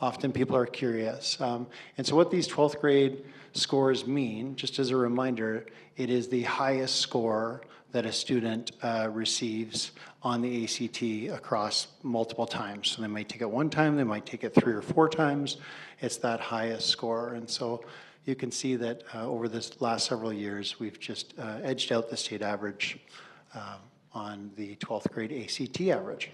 often people are curious. And so what these 12th grade scores mean, just as a reminder, it is the highest score that a student receives on the ACT across multiple times. So they might take it one time, they might take it 3 or 4 times. It's that highest score. And so you can see that over this last several years, we've just edged out the state average on the 12th grade ACT average.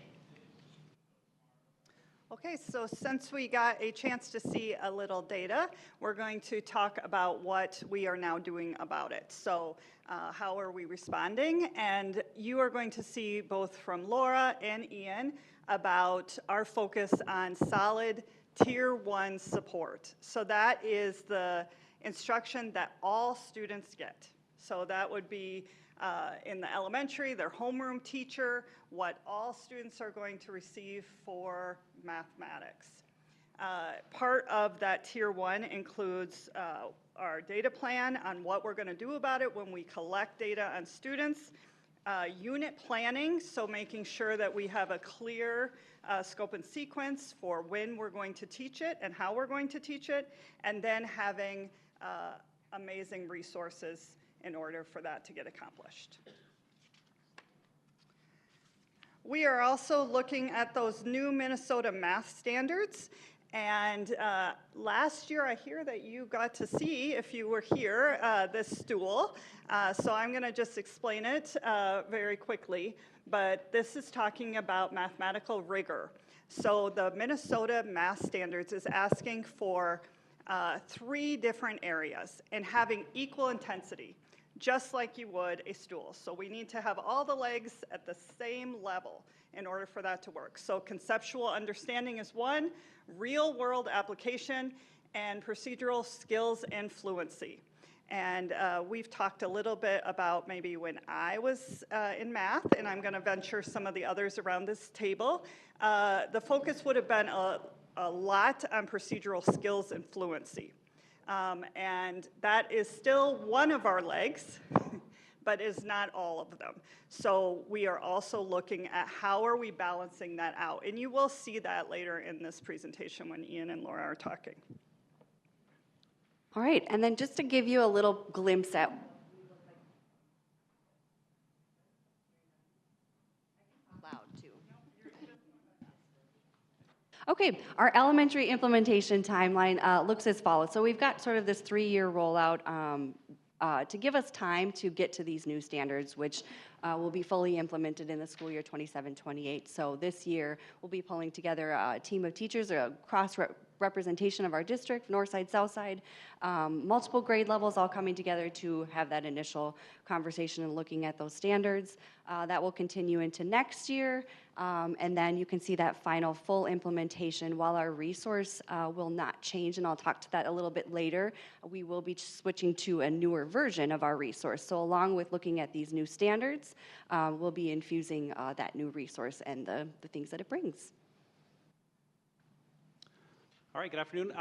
Okay, so since we got a chance to see a little data, we're going to talk about what we are now doing about it. So how are we responding? And you are going to see both from Laura and Ian about our focus on solid Tier 1 support. So that is the instruction that all students get. So that would be in the elementary, their homeroom teacher, what all students are going to receive for mathematics. Part of that Tier 1 includes our data plan on what we're going to do about it when we collect data on students, unit planning, so making sure that we have a clear scope and sequence for when we're going to teach it and how we're going to teach it, and then having amazing resources in order for that to get accomplished. We are also looking at those new Minnesota math standards. And last year, I hear that you got to see, if you were here, this stool. So I'm going to just explain it very quickly. But this is talking about mathematical rigor. So the Minnesota math standards is asking for 3 different areas and having equal intensity, just like you would a stool. So we need to have all the legs at the same level in order for that to work. So conceptual understanding is 1, real world application, and procedural skills and fluency. And we've talked a little bit about maybe when I was in math, and I'm going to venture some of the others around this table. The focus would have been a lot on procedural skills and fluency. And that is still one of our legs, but is not all of them. So we are also looking at how are we balancing that out. And you will see that later in this presentation when Ian and Laura are talking. All right, and then just to give you a little glimpse at loud too. Okay, our elementary implementation timeline looks as follows. So we've got sort of this 3-year rollout to give us time to get to these new standards, which will be fully implemented in the school year 27-28. So this year, we'll be pulling together a team of teachers, a cross-representation of our district, north side, south side, multiple grade levels all coming together to have that initial conversation and looking at those standards. That will continue into next year. And then you can see that final full implementation. While our resource will not change, and I'll talk to that a little bit later, we will be switching to a newer version of our resource. So along with looking at these new standards, we'll be infusing that new resource and the things that it brings. All right, good afternoon.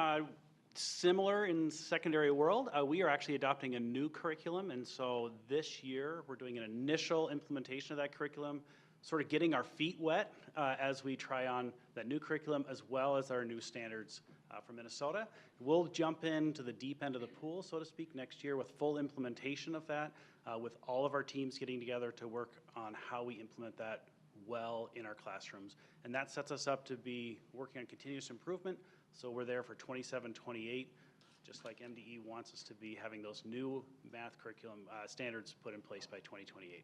Similar in secondary world, we are actually adopting a new curriculum, and so this year we're doing an initial implementation of that curriculum, sort of getting our feet wet as we try on that new curriculum as well as our new standards for Minnesota. We'll jump into the deep end of the pool, so to speak, next year with full implementation of that, with all of our teams getting together to work on how we implement that well in our classrooms. And that sets us up to be working on continuous improvement, so we're there for 27-28, just like MDE wants us to be, having those new math curriculum standards put in place by 2028.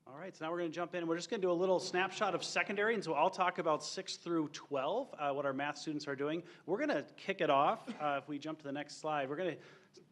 All right, so now we're going to jump in. We're just going to do a little snapshot of secondary, and so I'll talk about 6 through 12, what our math students are doing. We're going to kick it off. If we jump to the next slide, we're going to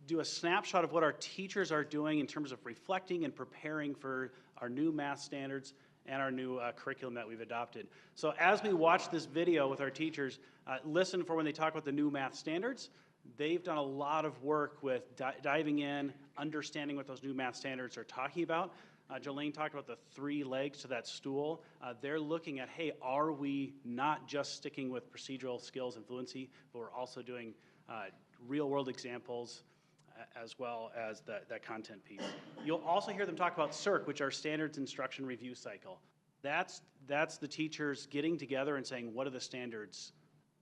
do a snapshot of what our teachers are doing in terms of reflecting and preparing for our new math standards and our new curriculum that we've adopted. So as we watch this video with our teachers, listen for when they talk about the new math standards. They've done a lot of work with diving in, understanding what those new math standards are talking about. Jolene talked about the 3 legs to that stool. They're looking at, hey, are we not just sticking with procedural skills and fluency, but we're also doing real-world examples as well as that content piece. You'll also hear them talk about CIRC, which are Standards Instruction Review Cycle. That's the teachers getting together and saying, what do the standards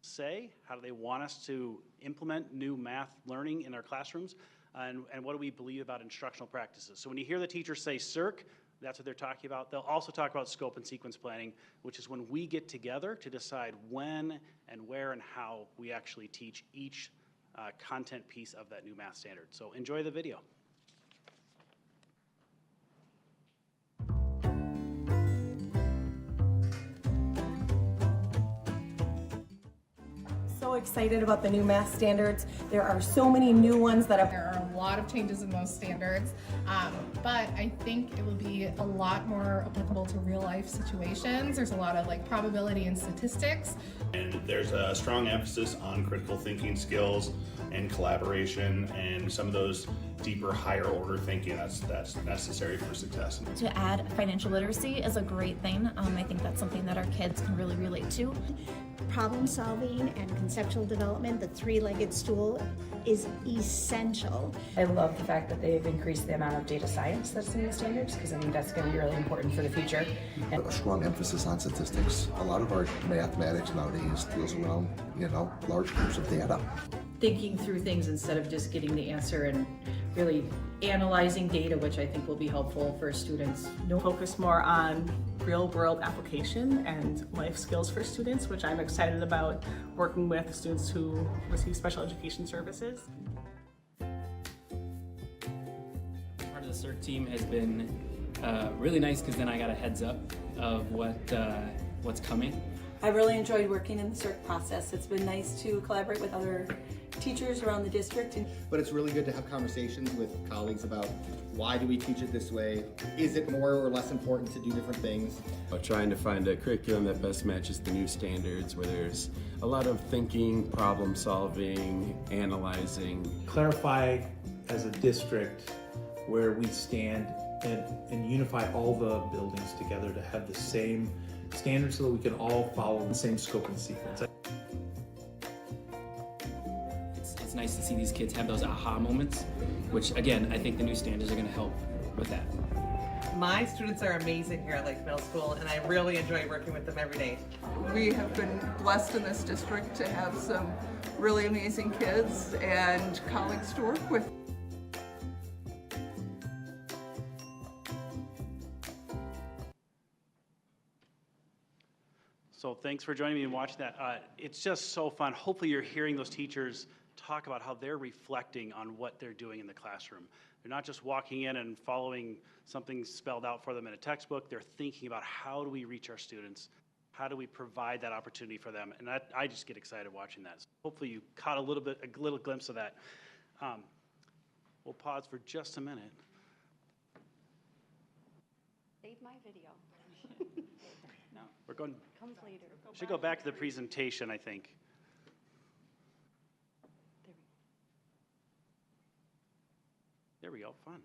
say? How do they want us to implement new math learning in our classrooms? And what do we believe about instructional practices? So when you hear the teachers say CIRC, that's what they're talking about. They'll also talk about scope and sequence planning, which is when we get together to decide when and where and how we actually teach each content piece of that new math standard. So enjoy the video. So excited about the new math standards. There are so many new ones that have. There are a lot of changes in those standards, but I think it will be a lot more applicable to real life situations. There's a lot of like probability and statistics. And there's a strong emphasis on critical thinking skills and collaboration and some of those deeper, higher order thinking that's necessary for success. To add financial literacy is a great thing. I think that's something that our kids can really relate to. Problem solving and conceptual development, the three-legged stool, is essential. I love the fact that they've increased the amount of data science that's in the standards, because I think that's going to be really important for the future. And a strong emphasis on statistics. A lot of our mathematics nowadays deals around, large groups of data. Thinking through things instead of just getting the answer and really analyzing data, which I think will be helpful for students. Focus more on real-world application and life skills for students, which I'm excited about working with students who receive special education services. Part of the CERC team has been really nice, because then I got a heads up of what's coming. I really enjoyed working in the CERC process. It's been nice to collaborate with other teachers around the district. But it's really good to have conversations with colleagues about why do we teach it this way? Is it more or less important to do different things? Trying to find a curriculum that best matches the new standards, where there's a lot of thinking, problem solving, analyzing. Clarify as a district where we stand and unify all the buildings together to have the same standards so that we can all follow the same scope and sequence. It's nice to see these kids have those aha moments, which again, I think the new standards are going to help with that. My students are amazing here at Lake Middle School, and I really enjoy working with them every day. We have been blessed in this district to have some really amazing kids and colleagues to work with. So thanks for joining me and watching that. It's just so fun. Hopefully you're hearing those teachers talk about how they're reflecting on what they're doing in the classroom. They're not just walking in and following something spelled out for them in a textbook. They're thinking about, how do we reach our students? How do we provide that opportunity for them? And I just get excited watching that. So hopefully you caught a little glimpse of that. We'll pause for just a minute. Save my video. No, we're going. Comes later. Should go back to the presentation, I think. There we go. Fun.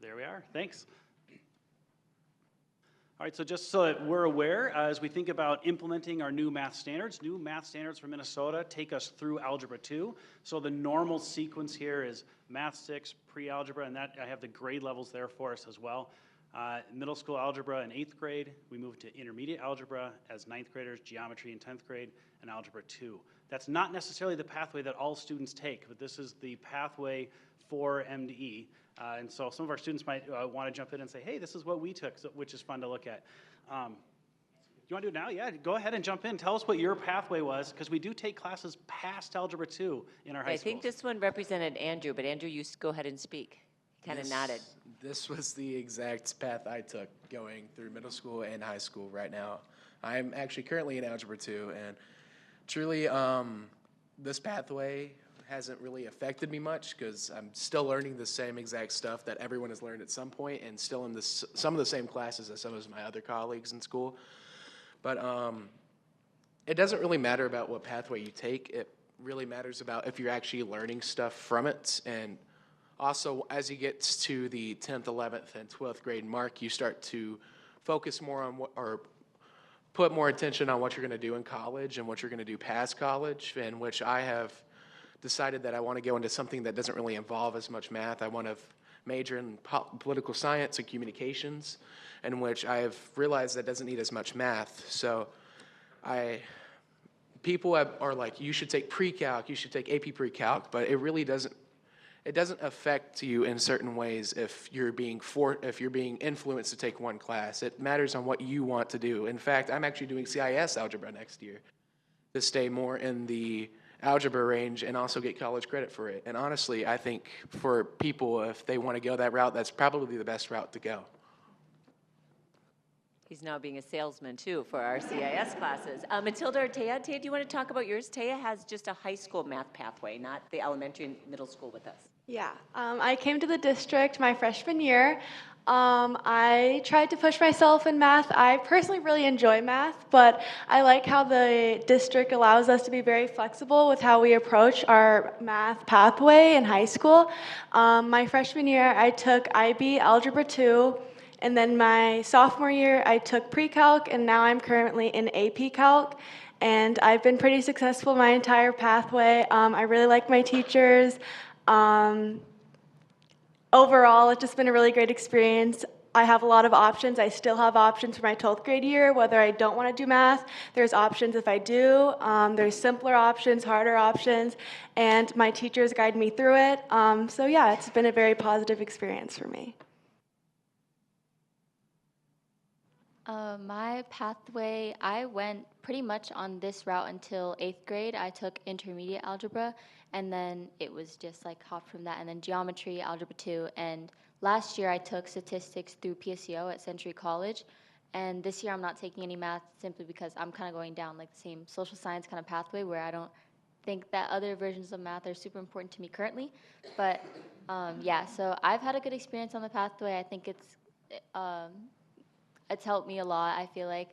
There we are. Thanks. All right, so just so that we're aware, as we think about implementing our new math standards for Minnesota take us through Algebra 2. So the normal sequence here is Math 6, pre-algebra, and that I have the grade levels there for us as well. Middle school algebra in 8th grade, we move to intermediate algebra as 9th graders, geometry in 10th grade, and Algebra 2. That's not necessarily the pathway that all students take, but this is the pathway for MDE. And so some of our students might want to jump in and say, hey, this is what we took, which is fun to look at. You want to do it now? Yeah, go ahead and jump in. Tell us what your pathway was, because we do take classes past Algebra 2 in our high schools. I think this one represented Andrew, but Andrew, you go ahead and speak. He kind of nodded. This was the exact path I took going through middle school and high school right now. I'm actually currently in Algebra 2, and truly this pathway hasn't really affected me much, because I'm still learning the same exact stuff that everyone has learned at some point, and still in some of the same classes as some of my other colleagues in school. But it doesn't really matter about what pathway you take. It really matters about if you're actually learning stuff from it. And also, as you get to the 10th, 11th, and 12th grade mark, you start to focus more on put more attention on what you're going to do in college and what you're going to do past college, in which I have decided that I want to go into something that doesn't really involve as much math. I want to major in political science and communications, in which I have realized that doesn't need as much math. So people are like, you should take pre-calc, you should take AP pre-calc, but it really doesn't. It doesn't affect you in certain ways if you're being influenced to take one class. It matters on what you want to do. In fact, I'm actually doing CIS algebra next year to stay more in the algebra range and also get college credit for it. And honestly, I think for people, if they want to go that route, that's probably the best route to go. He's now being a salesman, too, for our CIS classes. Matilda or Taya? Taya, do you want to talk about yours? Taya has just a high school math pathway, not the elementary and middle school with us. Yeah, I came to the district my freshman year. I tried to push myself in math. I personally really enjoy math, but I like how the district allows us to be very flexible with how we approach our math pathway in high school. My freshman year, I took IB Algebra 2, and then my sophomore year, I took pre-calc, and now I'm currently in AP Calc. And I've been pretty successful my entire pathway. I really like my teachers. Overall, it's just been a really great experience. I have a lot of options. I still have options for my 12th grade year, whether I don't want to do math. There's options if I do. There's simpler options, harder options, and my teachers guide me through it. So yeah, it's been a very positive experience for me. My pathway, I went pretty much on this route until 8th grade. I took intermediate algebra, and then it was just like hopped from that, and then geometry, algebra 2, and last year I took statistics through PSEO at Century College, and this year I'm not taking any math simply because I'm kind of going down like the same social science kind of pathway where I don't think that other versions of math are super important to me currently, but yeah, so I've had a good experience on the pathway. I think it's helped me a lot, I feel like.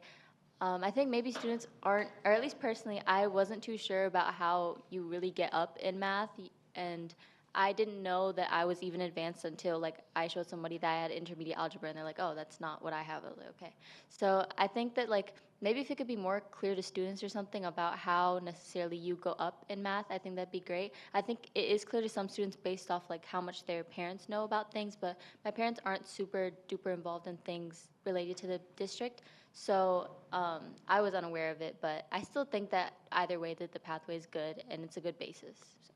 I think maybe students aren't, or at least personally, I wasn't too sure about how you really get up in math, and I didn't know that I was even advanced until like I showed somebody that I had intermediate algebra, and they're like, oh, that's not what I have. I was like, okay. So I think that like maybe if it could be more clear to students or something about how necessarily you go up in math, I think that'd be great. I think it is clear to some students based off like how much their parents know about things, but my parents aren't super duper involved in things related to the district. So I was unaware of it, but I still think that either way that the pathway is good and it's a good basis. So.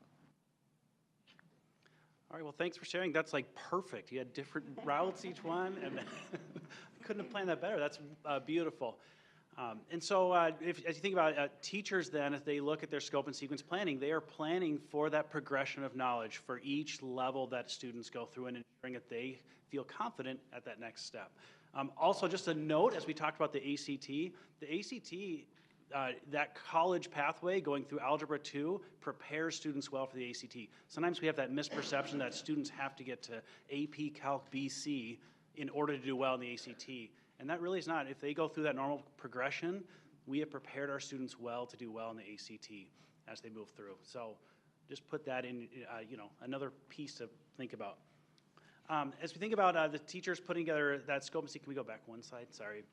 All right, well, thanks for sharing. That's like perfect. You had different routes each one, and couldn't have planned that better. That's beautiful. And so as you think about teachers then, as they look at their scope and sequence planning, they are planning for that progression of knowledge for each level that students go through and ensuring that they feel confident at that next step. Also, just a note, as we talked about the ACT, that college pathway going through Algebra 2 prepares students well for the ACT. Sometimes we have that misperception that students have to get to AP Calc BC in order to do well in the ACT. And that really is not. If they go through that normal progression, we have prepared our students well to do well in the ACT as they move through. So just put that in, another piece to think about. As we think about the teachers putting together that scope and sequence, can we go back one slide? Sorry.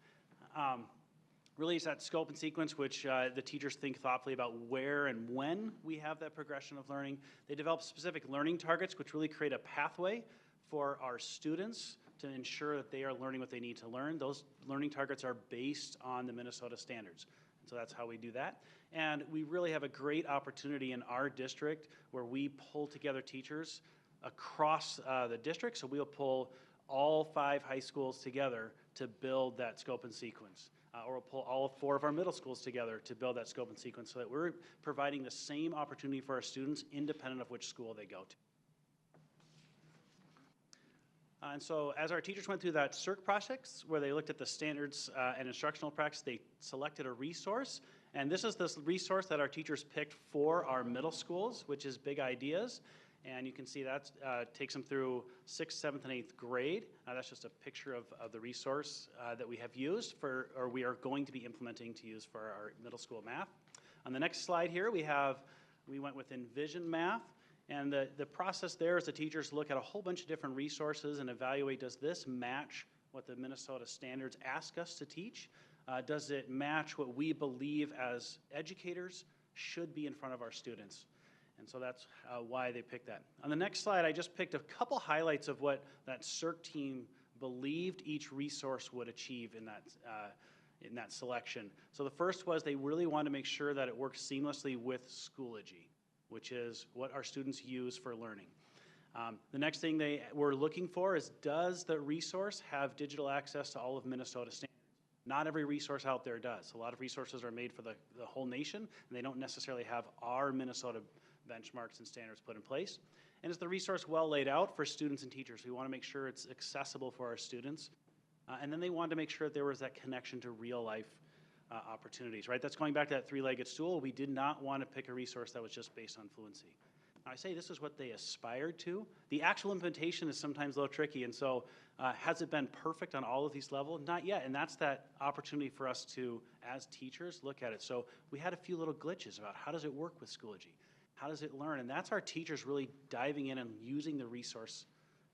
Really, it's that scope and sequence which the teachers think thoughtfully about where and when we have that progression of learning. They develop specific learning targets which really create a pathway for our students to ensure that they are learning what they need to learn. Those learning targets are based on the Minnesota standards. So that's how we do that. And we really have a great opportunity in our district where we pull together teachers across the district. So we'll pull all 5 high schools together to build that scope and sequence. Or we'll pull all 4 of our middle schools together to build that scope and sequence so that we're providing the same opportunity for our students independent of which school they go to. And so as our teachers went through that CERC process where they looked at the standards and instructional practice, they selected a resource. And this is this resource that our teachers picked for our middle schools, which is Big Ideas. And you can see that takes them through 6th, 7th, and 8th grade. That's just a picture of the resource that we have used or we are going to be implementing to use for our middle school math. On the next slide here, we went with Envision Math. And the process there is the teachers look at a whole bunch of different resources and evaluate, does this match what the Minnesota standards ask us to teach? Does it match what we believe as educators should be in front of our students? And so that's why they picked that. On the next slide, I just picked a couple highlights of what that CERC team believed each resource would achieve in that selection. So the first was they really wanted to make sure that it works seamlessly with Schoology, which is what our students use for learning. The next thing they were looking for is, does the resource have digital access to all of Minnesota standards? Not every resource out there does. A lot of resources are made for the whole nation, and they don't necessarily have our Minnesota benchmarks and standards put in place. And is the resource well laid out for students and teachers? We want to make sure it's accessible for our students. And then they wanted to make sure that there was that connection to real life opportunities, right? That's going back to that three-legged stool. We did not want to pick a resource that was just based on fluency. I say this is what they aspired to. The actual implementation is sometimes a little tricky, and so has it been perfect on all of these levels? Not yet, and that's that opportunity for us to, as teachers, look at it. So we had a few little glitches about how does it work with Schoology? How does it learn? And that's our teachers really diving in and using the resource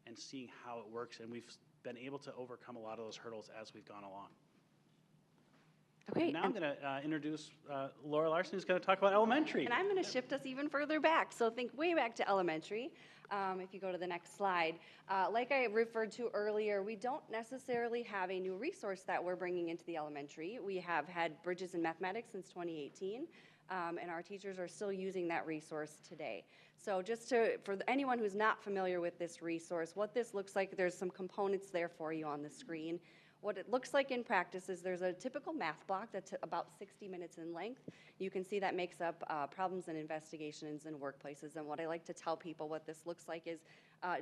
and seeing how it works, and we've been able to overcome a lot of those hurdles as we've gone along. Okay. And now I'm going to introduce Laura Larson, who's going to talk about elementary. And I'm going to shift us even further back. So think way back to elementary. If you go to the next slide. Like I referred to earlier, we don't necessarily have a new resource that we're bringing into the elementary. We have had Bridges in Mathematics since 2018. And our teachers are still using that resource today. So just for anyone who's not familiar with this resource, what this looks like, there's some components there for you on the screen. What it looks like in practice is there's a typical math block that's about 60 minutes in length. You can see that makes up problems and investigations in workplaces. And what I like to tell people what this looks like is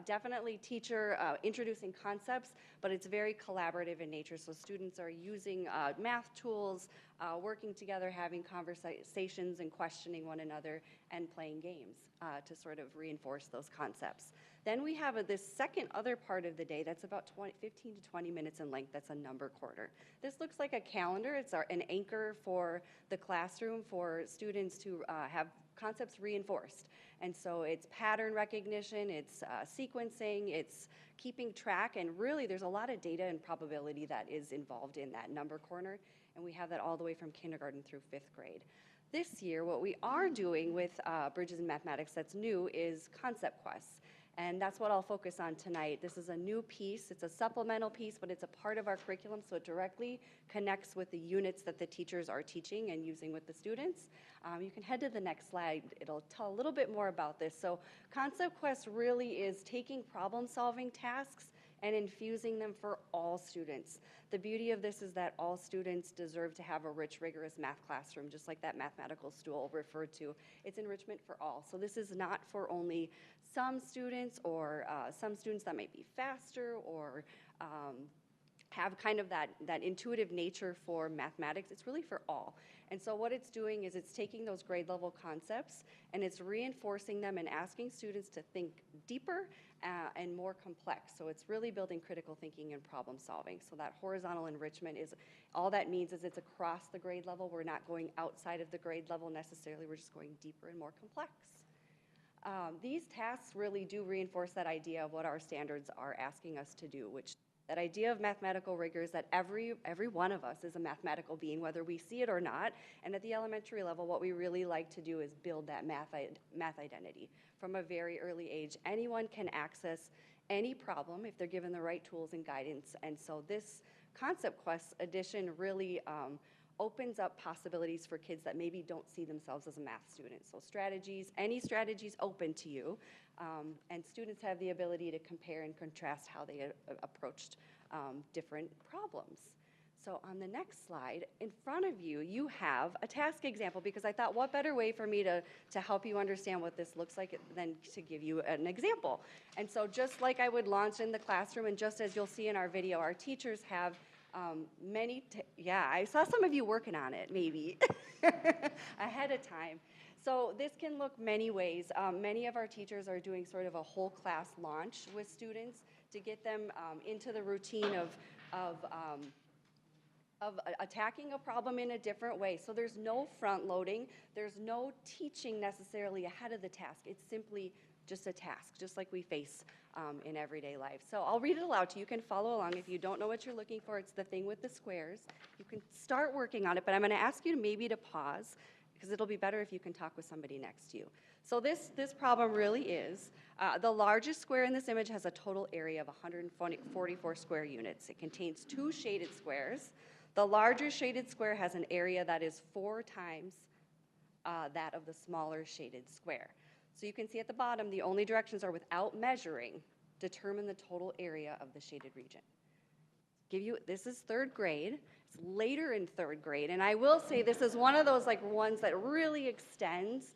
definitely teacher introducing concepts, but it's very collaborative in nature. So students are using math tools, working together, having conversations and questioning one another, and playing games to sort of reinforce those concepts. Then we have this second other part of the day that's about 15 to 20 minutes in length. That's a number quarter. This looks like a calendar. It's an anchor for the classroom for students to have concepts reinforced. And so it's pattern recognition, it's sequencing, it's keeping track, and really there's a lot of data and probability that is involved in that number corner, and we have that all the way from kindergarten through 5th grade. This year, what we are doing with Bridges in Mathematics that's new is concept quests. And that's what I'll focus on tonight. This is a new piece. It's a supplemental piece, but it's a part of our curriculum, so it directly connects with the units that the teachers are teaching and using with the students. You can head to the next slide. It'll tell a little bit more about this. So Concept Quest really is taking problem-solving tasks and infusing them for all students. The beauty of this is that all students deserve to have a rich, rigorous math classroom, just like that mathematical stool referred to. It's enrichment for all. So this is not for only some students or some students that might be faster or have kind of that intuitive nature for mathematics. It's really for all. And so what it's doing is it's taking those grade level concepts and it's reinforcing them and asking students to think deeper and more complex. So it's really building critical thinking and problem solving. So that horizontal enrichment is, all that means is it's across the grade level. We're not going outside of the grade level necessarily. We're just going deeper and more complex. These tasks really do reinforce that idea of what our standards are asking us to do, which that idea of mathematical rigor is that every one of us is a mathematical being, whether we see it or not. And at the elementary level, what we really like to do is build that math identity. From a very early age, anyone can access any problem if they're given the right tools and guidance. And so this Concept Quest edition really opens up possibilities for kids that maybe don't see themselves as a math student. So strategies, any strategies open to you, and students have the ability to compare and contrast how they approached different problems. So on the next slide, in front of you, you have a task example, because I thought what better way for me to help you understand what this looks like than to give you an example. And so just like I would launch in the classroom, and just as you'll see in our video, our teachers have I saw some of you working on it, maybe, ahead of time. So this can look many ways. Many of our teachers are doing sort of a whole class launch with students to get them into the routine of attacking a problem in a different way. So there's no front loading. There's no teaching necessarily ahead of the task. It's simply just a task, just like we face in everyday life. So I'll read it aloud to you. You can follow along. If you don't know what you're looking for, it's the thing with the squares. You can start working on it, but I'm going to ask you maybe to pause, because it'll be better if you can talk with somebody next to you. So this problem really is, the largest square in this image has a total area of 144 square units. It contains 2 shaded squares. The larger shaded square has an area that is 4 times that of the smaller shaded square. So you can see at the bottom, the only directions are without measuring, determine the total area of the shaded region. This is 3rd grade. It's later in 3rd grade, and I will say this is one of those like ones that really extends.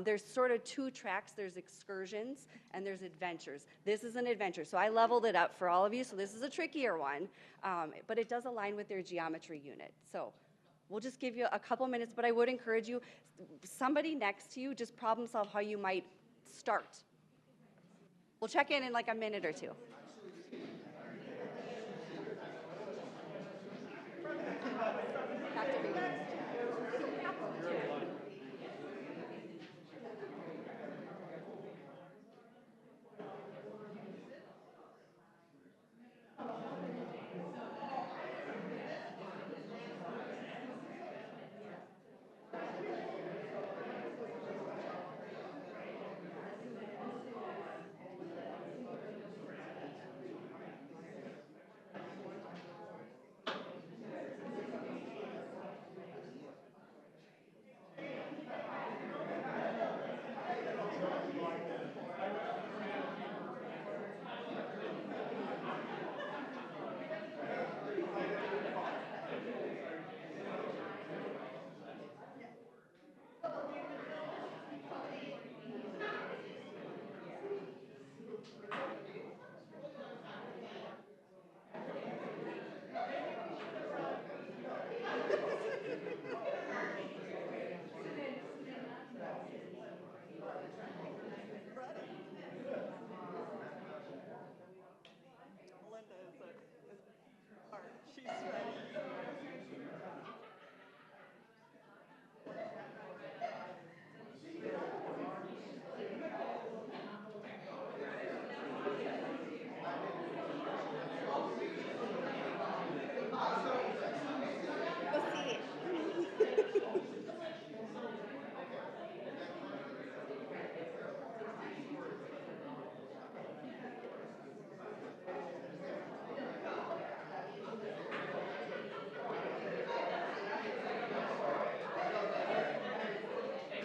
There's sort of 2 tracks. There's excursions and there's adventures. This is an adventure, so I leveled it up for all of you, so this is a trickier one, but it does align with their geometry unit. So we'll just give you a couple minutes, but I would encourage you, somebody next to you, just problem solve how you might start. We'll check in like a minute or 2.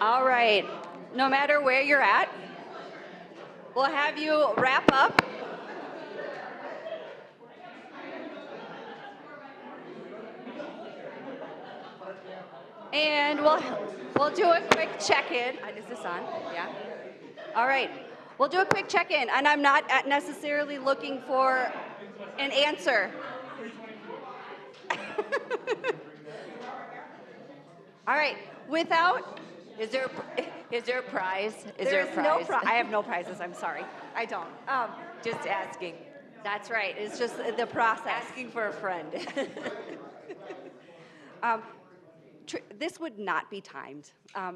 All right, no matter where you're at, we'll have you wrap up. And we'll do a quick check-in. Is this on? Yeah? All right. We'll do a quick check-in, and I'm not necessarily looking for an answer. All right. Is there a prize? There's no prize. I have no prizes. I'm sorry. I don't. Just asking. That's right. It's just the process. Asking for a friend. This would not be timed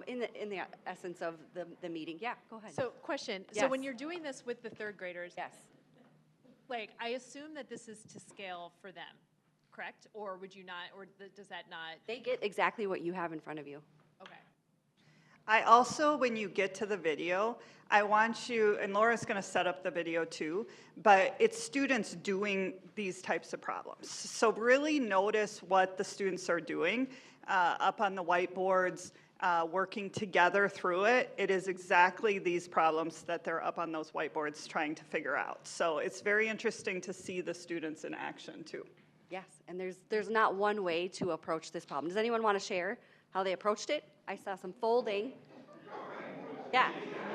in the essence of the meeting. Yeah, go ahead. So question, Yes. so when you're doing this with the 3rd graders, Yes. like I assume that this is to scale for them, correct? Or would you not, or does that not? They get exactly what you have in front of you. Okay. I also, when you get to the video, I want you, and Laura's going to set up the video too, but it's students doing these types of problems. So really notice what the students are doing up on the whiteboards, working together through it. It is exactly these problems that they're up on those whiteboards trying to figure out. So it's very interesting to see the students in action too. Yes, and there's not one way to approach this problem. Does anyone want to share how they approached it? I saw some folding. Yeah,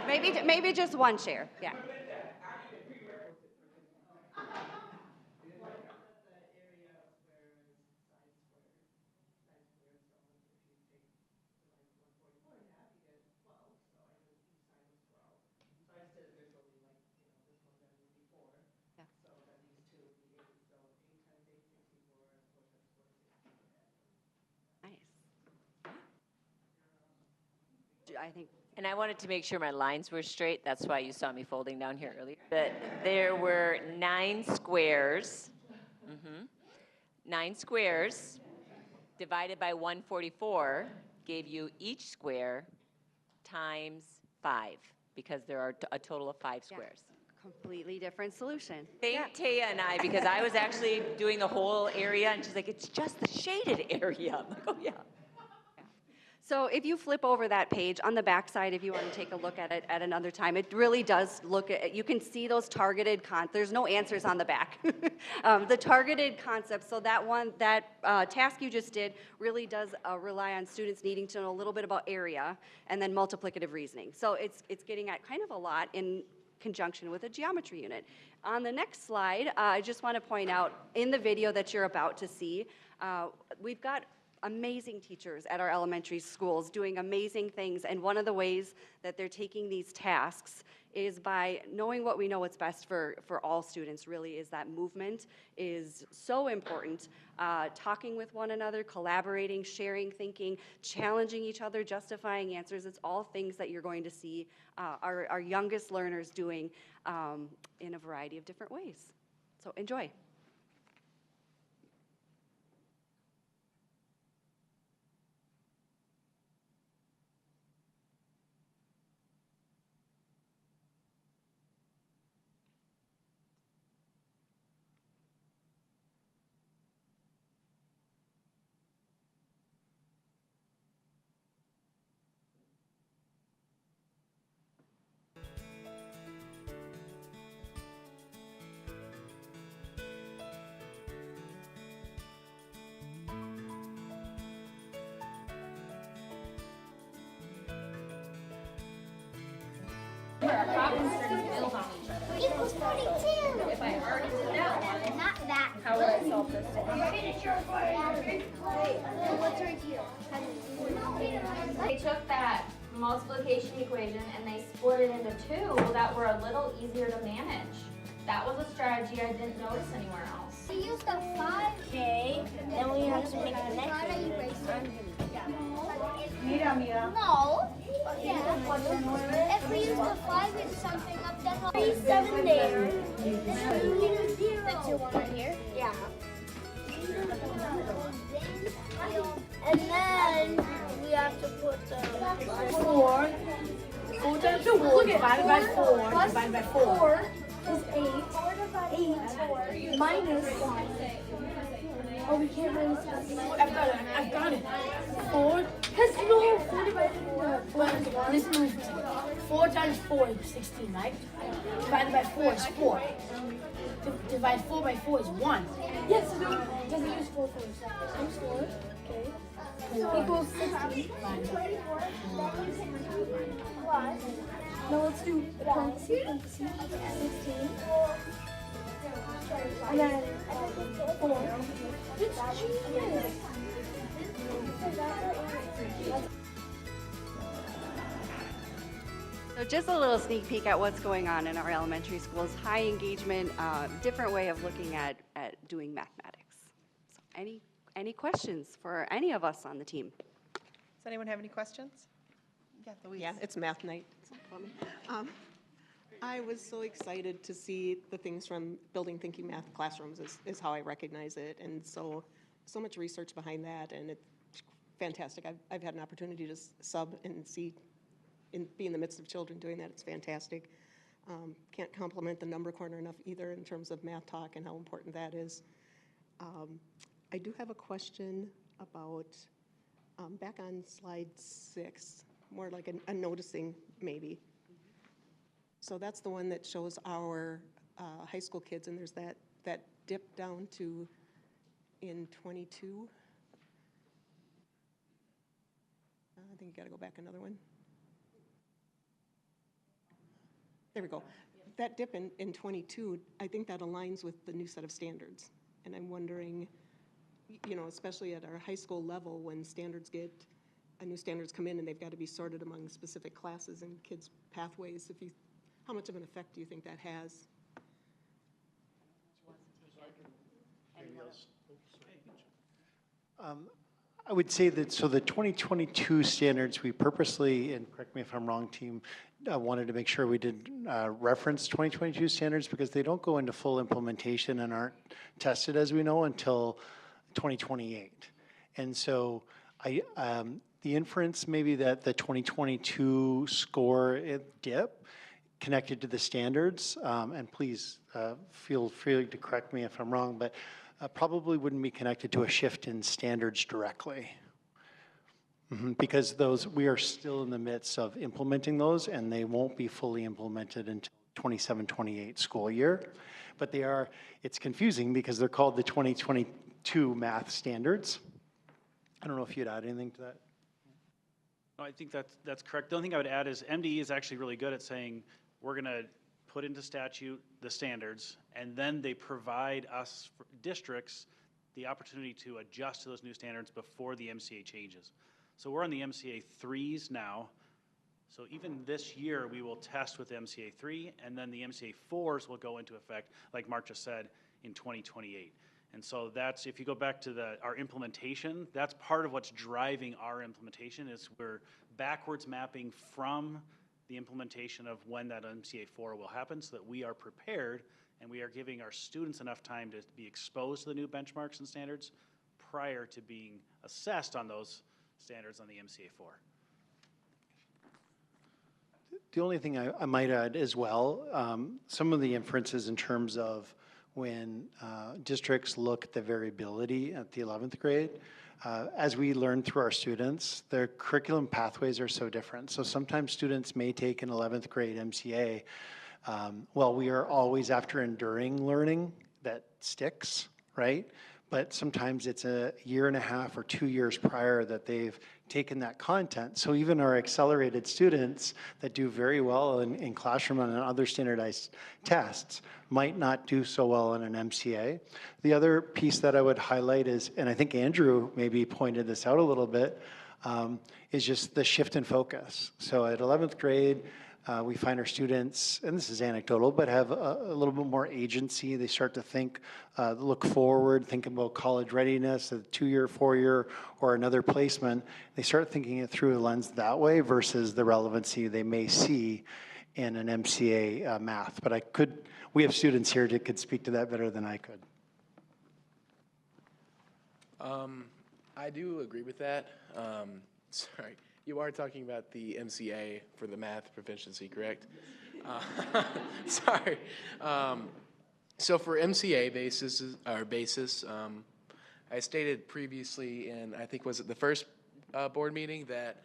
maybe just one share. Yeah. I think And I wanted to make sure my lines were straight. That's why you saw me folding down here earlier. But there were 9 squares. 9 squares divided by 144 gave you each square times 5, because there are a total of 5 squares. Completely different solution. Thank Taya and I, because I was actually doing the whole area, and she's like, it's just the shaded area. I'm like, oh, yeah. So if you flip over that page, on the back side, if you want to take a look at it at another time, it really does look at, you can see those targeted there's no answers on the back. The targeted concepts, so that task you just did really does rely on students needing to know a little bit about area and then multiplicative reasoning. So it's getting at kind of a lot in conjunction with a geometry unit. On the next slide, I just want to point out, in the video that you're about to see, we've got amazing teachers at our elementary schools doing amazing things, and one of the ways that they're taking these tasks is by knowing what we know what's best for all students. Really is that movement is so important. Talking with one another, collaborating, sharing thinking, challenging each other, justifying answers. It's all things that you're going to see our youngest learners doing in a variety of different ways. So enjoy. Equals 42. If I already did that one, not that. How would I solve this? What's right here? They took that multiplication equation and they split it into 2 that were a little easier to manage. That was a strategy I didn't notice anywhere else. We used the 5K, then we have to make the next one. No. Yeah. If we use the 5 and something up, then we'll be 7 there. Then we need 0. The 2 1 on here? Yeah. And then we have to put the 4. 4 times 4 divided by 4 divided by 4 is 8. 8 minus 1. Oh, we can't minus 1. I've got it. 4. Because no, 4 divided by 4. Listen, 4 times 4 is 16, right? Divided by 4 is 4. Divide 4 by 4 is 1. Yes, so it doesn't use 4 first. Use 4. Okay. Equals 16. No, let's do parentheses. 16. And then 4. It's genius. So just a little sneak peek at what's going on in our elementary schools. High engagement, different way of looking at doing mathematics. So any questions for any of us on the team? Does anyone have any questions? Yeah, Louise. Yeah, it's math night. I was so excited to see the things from Building Thinking Math Classrooms is how I recognize it, and so much research behind that, and it's fantastic. I've had an opportunity to sub and be in the midst of children doing that. It's fantastic. Can't compliment the Number Corner enough either in terms of math talk and how important that is. I do have a question about, back on slide 6, more like a noticing maybe. So that's the one that shows our high school kids, and there's that dip down to in 22. I think you got to go back another one. There we go. That dip in 22, I think that aligns with the new set of standards. And I'm wondering, especially at our high school level, when new standards come in and they've got to be sorted among specific classes and kids' pathways, how much of an effect do you think that has? I would say that, so the 2022 standards, we purposely, and correct me if I'm wrong, team, wanted to make sure we did reference 2022 standards because they don't go into full implementation and aren't tested, as we know, until 2028. And so the inference maybe that the 2022 score dip connected to the standards, and please feel free to correct me if I'm wrong, but probably wouldn't be connected to a shift in standards directly. Because we are still in the midst of implementing those, and they won't be fully implemented until 27-28 school year. But it's confusing because they're called the 2022 math standards. I don't know if you'd add anything to that. No, I think that's correct. The only thing I would add is MDE is actually really good at saying, we're going to put into statute the standards, and then they provide us, districts, the opportunity to adjust to those new standards before the MCA changes. So we're on the MCA 3s now. So even this year, we will test with MCA 3, and then the MCA 4s will go into effect, like Mark just said, in 2028. And so that's, if you go back to our implementation, that's part of what's driving our implementation is we're backwards mapping from the implementation of when that MCA 4 will happen so that we are prepared and we are giving our students enough time to be exposed to the new benchmarks and standards prior to being assessed on those standards on the MCA 4. The only thing I might add as well, some of the inferences in terms of when districts look at the variability at the 11th grade, as we learn through our students, their curriculum pathways are so different. So sometimes students may take an 11th grade MCA. Well, we are always after enduring learning that sticks, right? But sometimes it's a year and a half or 2 years prior that they've taken that content. So even our accelerated students that do very well in classroom and other standardized tests might not do so well in an MCA. The other piece that I would highlight is, and I think Andrew maybe pointed this out a little bit, is just the shift in focus. So at 11th grade, we find our students, and this is anecdotal, but have a little bit more agency. They start to think, look forward, think about college readiness, a 2-year, 4-year, or another placement. They start thinking it through a lens that way versus the relevancy they may see in an MCA math. But we have students here that could speak to that better than I could. I do agree with that. Sorry. You are talking about the MCA for the math proficiency, correct? Sorry. So for MCA basis, I stated previously in, I think was it the first board meeting, that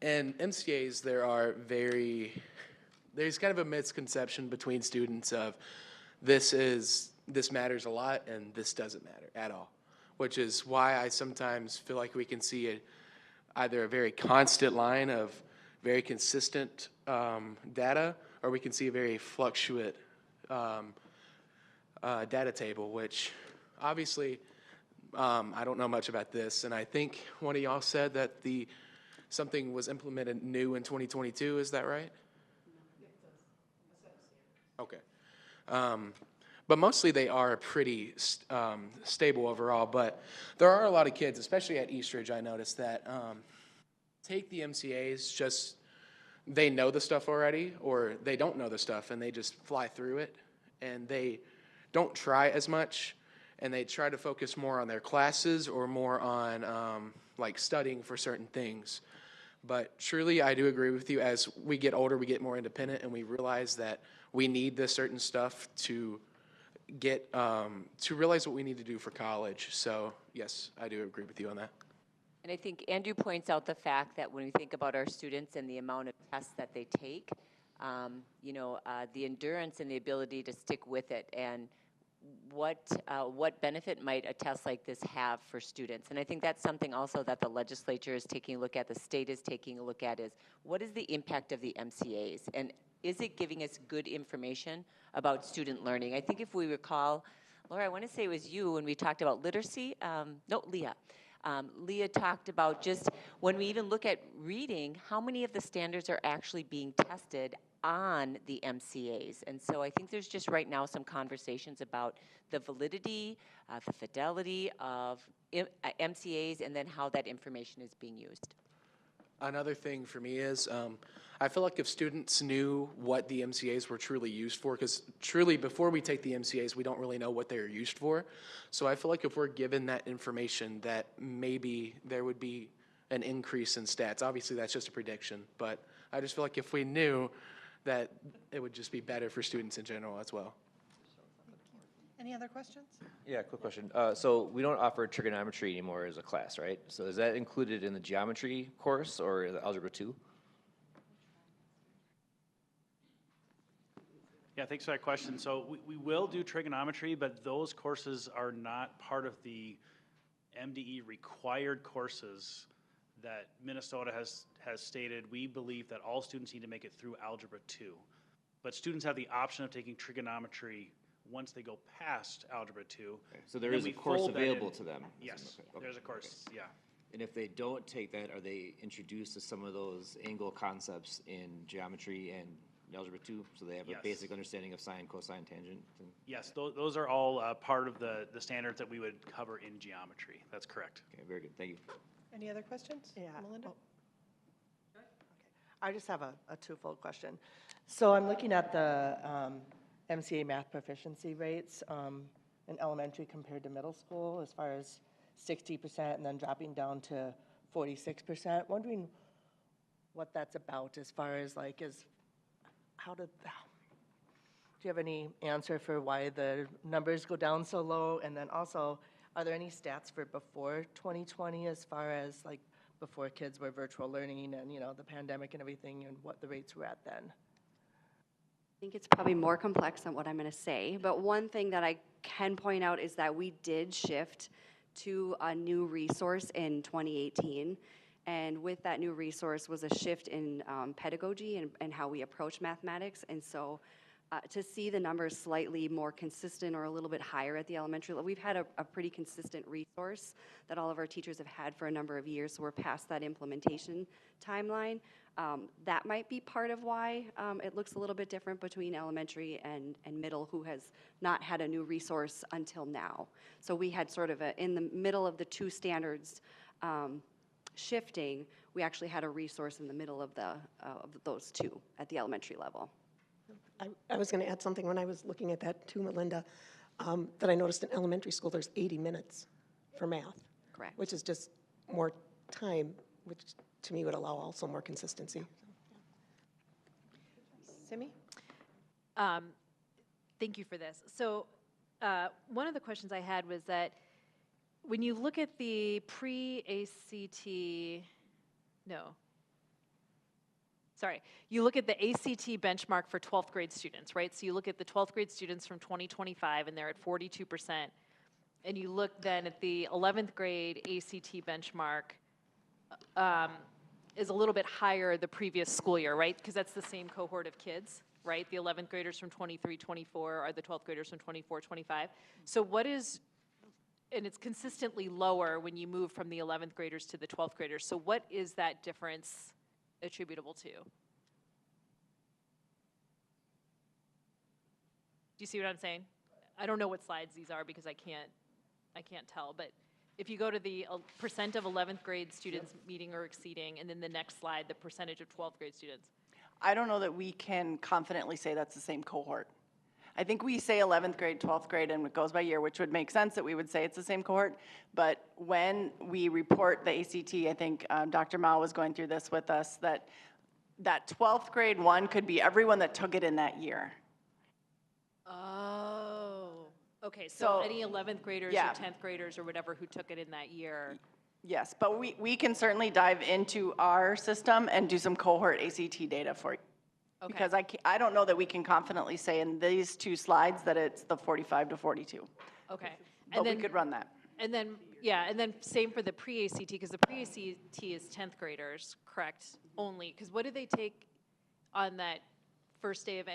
in MCAs there's kind of a misconception between students of this matters a lot and this doesn't matter at all, which is why I sometimes feel like we can see either a very constant line of very consistent data, or we can see a very fluctuate data table, which obviously I don't know much about this, and I think one of y'all said that something was implemented new in 2022, is that right? Okay. But mostly they are pretty stable overall. But there are a lot of kids, especially at Eastridge, I noticed, that take the MCAs, just they know the stuff already, or they don't know the stuff, and they just fly through it, and they don't try as much, and they try to focus more on their classes or more on like studying for certain things. But truly, I do agree with you. As we get older, we get more independent, and we realize that we need this certain stuff to get to realize what we need to do for college. So yes, I do agree with you on that. And I think Andrew points out the fact that when we think about our students and the amount of tests that they take, the endurance and the ability to stick with it, and what benefit might a test like this have for students. And I think that's something also that the legislature is taking a look at, the state is taking a look at, is what is the impact of the MCAs? And is it giving us good information about student learning? I think if we recall, Laura, I want to say it was you when we talked about literacy. Leah. Leah talked about just when we even look at reading, how many of the standards are actually being tested on the MCAs. And so I think there's just right now some conversations about the validity, the fidelity of MCAs and then how that information is being used. Another thing for me is, I feel like if students knew what the MCAs were truly used for, because truly before we take the MCAs, we don't really know what they're used for. So I feel like if we're given that information, that maybe there would be an increase in stats. Obviously, that's just a prediction, but I just feel like if we knew that, it would just be better for students in general as well. Any other questions? Yeah, quick question. So we don't offer trigonometry anymore as a class, right? So is that included in the geometry course or the Algebra 2? Yeah, thanks for that question. So we will do trigonometry, but those courses are not part of the MDE required courses that Minnesota has stated. We believe that all students need to make it through Algebra 2. But students have the option of taking trigonometry once they go past Algebra 2. Okay. So there is a course available to them? Yes, Okay. there's a course, yeah. And if they don't take that, are they introduced to some of those angle concepts in geometry and Algebra 2? So they have a Yes. basic understanding of sine, cosine, tangent? Yes, those are all part of the standards that we would cover in geometry. That's correct. Okay, very good. Thank you. Any other questions? Yeah. Melinda? Okay. I just have a twofold question. So I'm looking at the MCA math proficiency rates in elementary compared to middle school, as far as 60% and then dropping down to 46%. Wondering what that's about, as far as like, do you have any answer for why the numbers go down so low? And then also, are there any stats for before 2020, as far as like before kids were virtual learning and, you know, the pandemic and everything, and what the rates were at then? I think it's probably more complex than what I'm going to say, but one thing that I can point out is that we did shift to a new resource in 2018, and with that new resource was a shift in pedagogy and how we approach mathematics, and so to see the numbers slightly more consistent or a little bit higher at the elementary level, we've had a pretty consistent resource that all of our teachers have had for a number of years, so we're past that implementation timeline. That might be part of why it looks a little bit different between elementary and middle, who has not had a new resource until now. So we had sort of in the middle of the two standards shifting, we actually had a resource in the middle of those two at the elementary level. I was going to add something when I was looking at that too, Melinda, that I noticed in elementary school there's 80 minutes for math. Correct. Which is just more time, which to me would allow also more consistency. Simi? Thank you for this. So one of the questions I had was that when you look at the you look at the ACT benchmark for 12th grade students, right? So you look at the 12th grade students from 2025 and they're at 42%. And you look then at the 11th grade ACT benchmark is a little bit higher the previous school year, right? Because that's the same cohort of kids, right? The 11th graders from 23, 24 are the 12th graders from 24, 25. So and it's consistently lower when you move from the 11th graders to the 12th graders. So what is that difference attributable to? Do you see what I'm saying? I don't know what slides these are because I can't tell, but if you go to the percent of 11th grade students meeting or exceeding, and then the next slide, the percentage of 12th grade students. I don't know that we can confidently say that's the same cohort. I think we say 11th grade, 12th grade, and it goes by year, which would make sense that we would say it's the same cohort. But when we report the ACT, I think Dr. Mao was going through this with us, that 12th grade one could be everyone that took it in that year. Oh, okay, so any 11th graders yeah. or 10th graders or whatever who took it in that year. Yes, but we can certainly dive into our system and do some cohort ACT data for you. Okay. Because I don't know that we can confidently say in these two slides that it's the 45 to 42. Okay. But we could run that. And then, yeah, and then same for the pre-ACT, because the pre-ACT is 10th graders, correct, only. Because what do they take on that first day of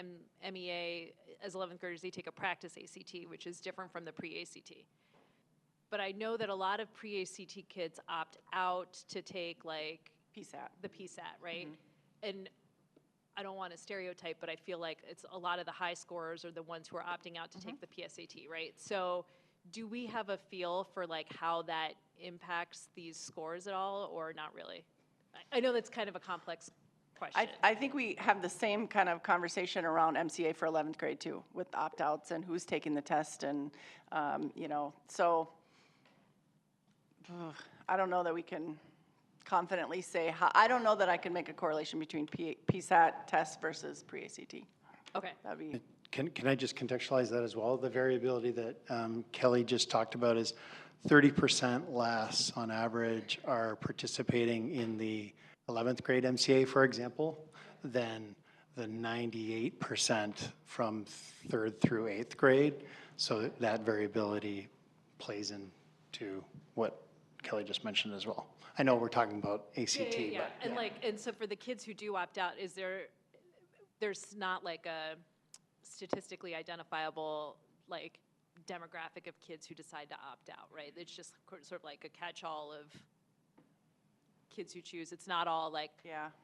MEA as 11th graders? They take a practice ACT, which is different from the pre-ACT. But I know that a lot of pre-ACT kids opt out to take like PSAT. The PSAT, right? Mm-hmm. And I don't want to stereotype, but I feel like it's a lot of the high scorers are the ones who are opting out to take the PSAT, right? So do we have a feel for like how that impacts these scores at all, or not really? I know that's kind of a complex question. I think we have the same kind of conversation around MCA for 11th grade too, with opt-outs and who's taking the test and, you know, so I don't know that we can confidently say how, I don't know that I can make a correlation between PSAT tests versus pre-ACT. Okay. That'd be. Can I just contextualize that as well? The variability that Kelly just talked about is 30% less on average are participating in the 11th grade MCA, for example, than the 98% from 3rd through 8th grade. So that variability plays into what Kelly just mentioned as well. I know we're talking about ACT, Yeah. but And and so for the kids who do opt out, there's not like a statistically identifiable like demographic of kids who decide to opt out, right? It's just sort of like a catch-all of kids who choose. It's not all like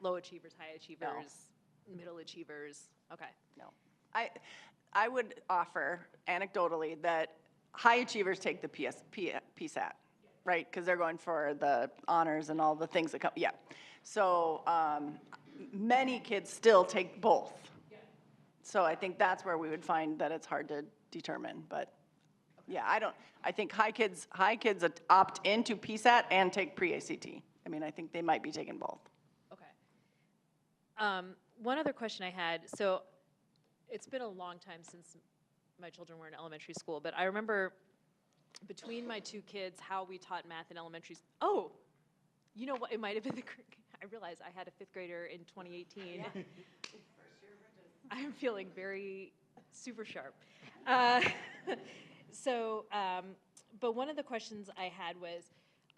low achievers, high achievers, middle achievers. Okay. No. I would offer anecdotally that high achievers take the PSAT, right? Because they're going for the honors and all the things that come, So many kids still take both. So I think that's where we would find that it's hard to determine, but yeah, I think high kids opt into PSAT and take pre-ACT. I mean, I think they might be taking both. Okay. One other question I had, so it's been a long time since my children were in elementary school, but I remember between my two kids how we taught math in elementary school. Oh, you know what, it might have been I realized I had a 5th grader in 2018. I am feeling very super sharp. But one of the questions I had was,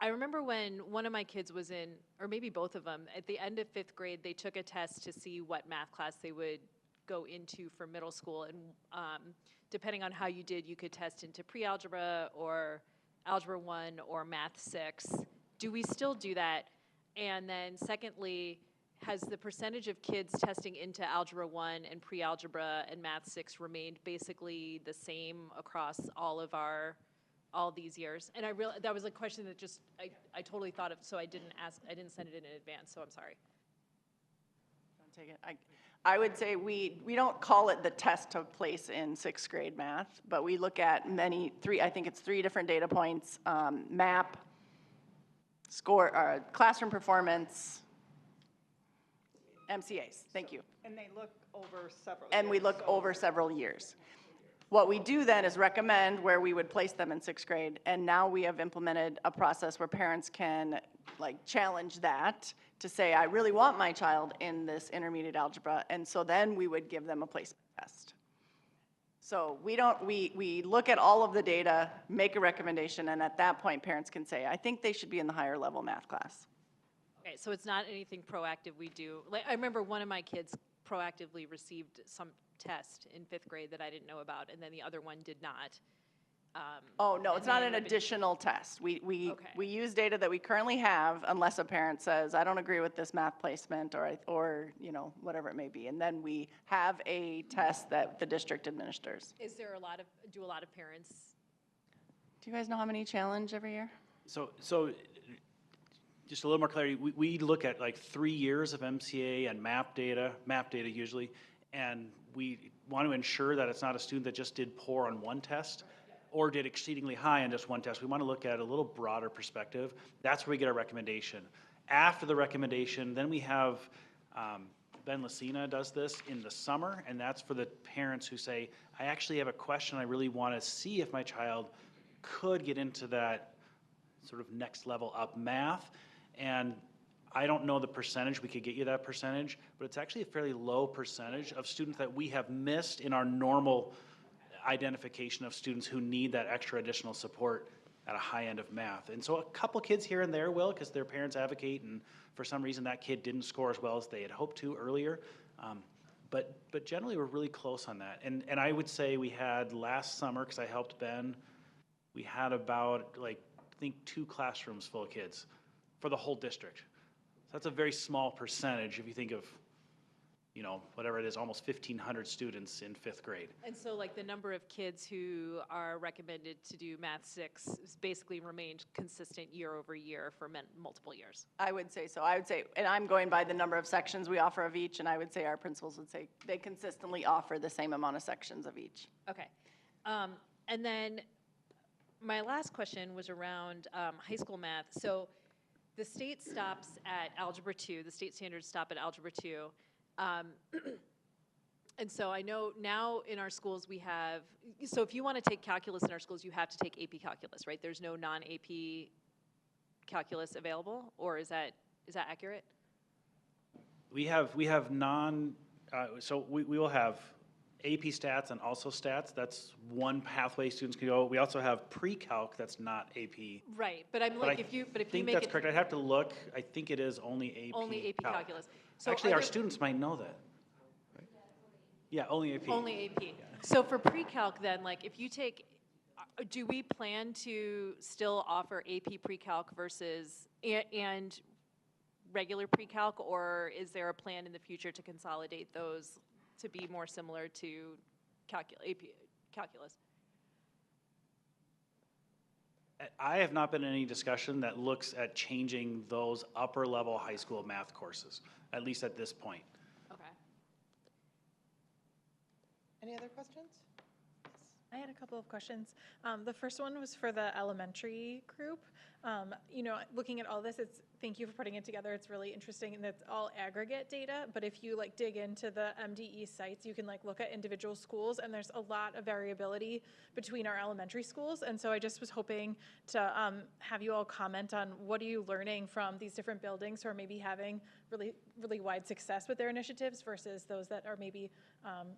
I remember when one of my kids was in, or maybe both of them, at the end of 5th grade, they took a test to see what math class they would go into for middle school. And depending on how you did, you could test into pre-algebra or algebra 1 or math 6. Do we still do that? And then secondly, has the percentage of kids testing into algebra 1 and pre-algebra and math 6 remained basically the same across all these years? And that was a question that just I totally thought of, so I didn't send it in advance, so I'm sorry. Don't take it. I would say we don't call it the test took place in 6th grade math, but we look at I think it's 3 different data points: MAP, score, classroom performance, MCAs. Thank you. And they look over several years. And we look over several years. What we do then is recommend where we would place them in 6th grade, and now we have implemented a process where parents can challenge that to say, I really want my child in this intermediate algebra, and so then we would give them a placement test. So we look at all of the data, make a recommendation, and at that point parents can say, I think they should be in the higher level math class. Okay, so it's not anything proactive we do. Like, I remember one of my kids proactively received some test in 5th grade that I didn't know about, and then the other one did not. Oh, no, it's not an additional test. We use data that we currently have unless a parent says, I don't agree with this math placement or you know, whatever it may be. And then we have a test that the district administers. Is there do a lot of parents? Do you guys know how many challenge every year? So just a little more clarity, we look at like 3 years of MCA and MAP data usually, and we want to ensure that it's not a student that just did poor on one test or did exceedingly high on just one test. We want to look at a little broader perspective. That's where we get our recommendation. After the recommendation, then we have, Ben Lucina does this in the summer, and that's for the parents who say, I actually have a question, I really want to see if my child could get into that sort of next level up math. And I don't know the percentage, we could get you that percentage, but it's actually a fairly low percentage of students that we have missed in our normal identification of students who need that extra additional support at a high end of math. And so a couple kids here and there will, because their parents advocate, and for some reason that kid didn't score as well as they had hoped to earlier. But generally we're really close on that. And I would say we had last summer, because I helped Ben, we had about I think 2 classrooms full of kids for the whole district. So that's a very small percentage if you think of you know, whatever it is, almost 1,500 students in 5th grade. And so like the number of kids who are recommended to do Math 6 has basically remained consistent year over year for multiple years. I would say so. I would say, and I'm going by the number of sections we offer of each, and I would say our principals would say they consistently offer the same amount of sections of each. Okay. And then my last question was around high school math. So the state stops at Algebra 2, the state standards stop at Algebra 2. And so I know now in our schools we have, so if you want to take calculus in our schools, you have to take AP calculus, right? There's no non-AP calculus available, or is that accurate? We have so we will have AP stats and also stats. That's one pathway students can go. We also have pre-calc that's not AP. Right, but I'm like, if you think make that's it correct. I'd have to look. I think it is only AP. only AP calc. calculus. So actually, are our there- students might know that. Right? Yeah, only AP. Only AP. So for pre-calc then, like if you take, do we plan to still offer AP pre-calc versus, and regular pre-calc, or is there a plan in the future to consolidate those to be more similar to AP calculus? I have not been in any discussion that looks at changing those upper level high school math courses, at least at this point. Okay. Any other questions? I had a couple of questions. The first one was for the elementary group. You know, looking at all this, thank you for putting it together. It's really interesting, and it's all aggregate data. But if you like dig into the MDE sites, you can like look at individual schools, and there's a lot of variability between our elementary schools. And so I just was hoping to have you all comment on what are you learning from these different buildings who are maybe having really, really wide success with their initiatives versus those that are maybe,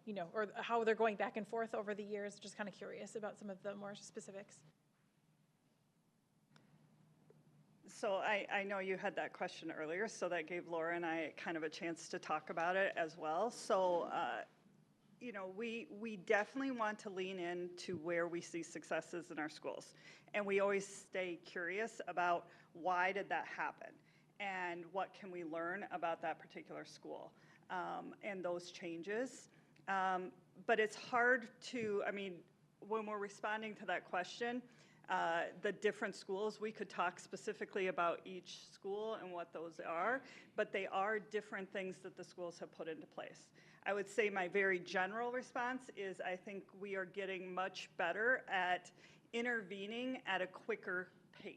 you know, or how they're going back and forth over the years. Just kind of curious about some of the more specifics. So I know you had that question earlier, so that gave Laura and I kind of a chance to talk about it as well. So, you know, we definitely want to lean into where we see successes in our schools. And we always stay curious about why did that happen? And what can we learn about that particular school and those changes. But it's hard to, I mean, when we're responding to that question, the different schools, we could talk specifically about each school and what those are, but they are different things that the schools have put into place. I would say my very general response is I think we are getting much better at intervening at a quicker pace.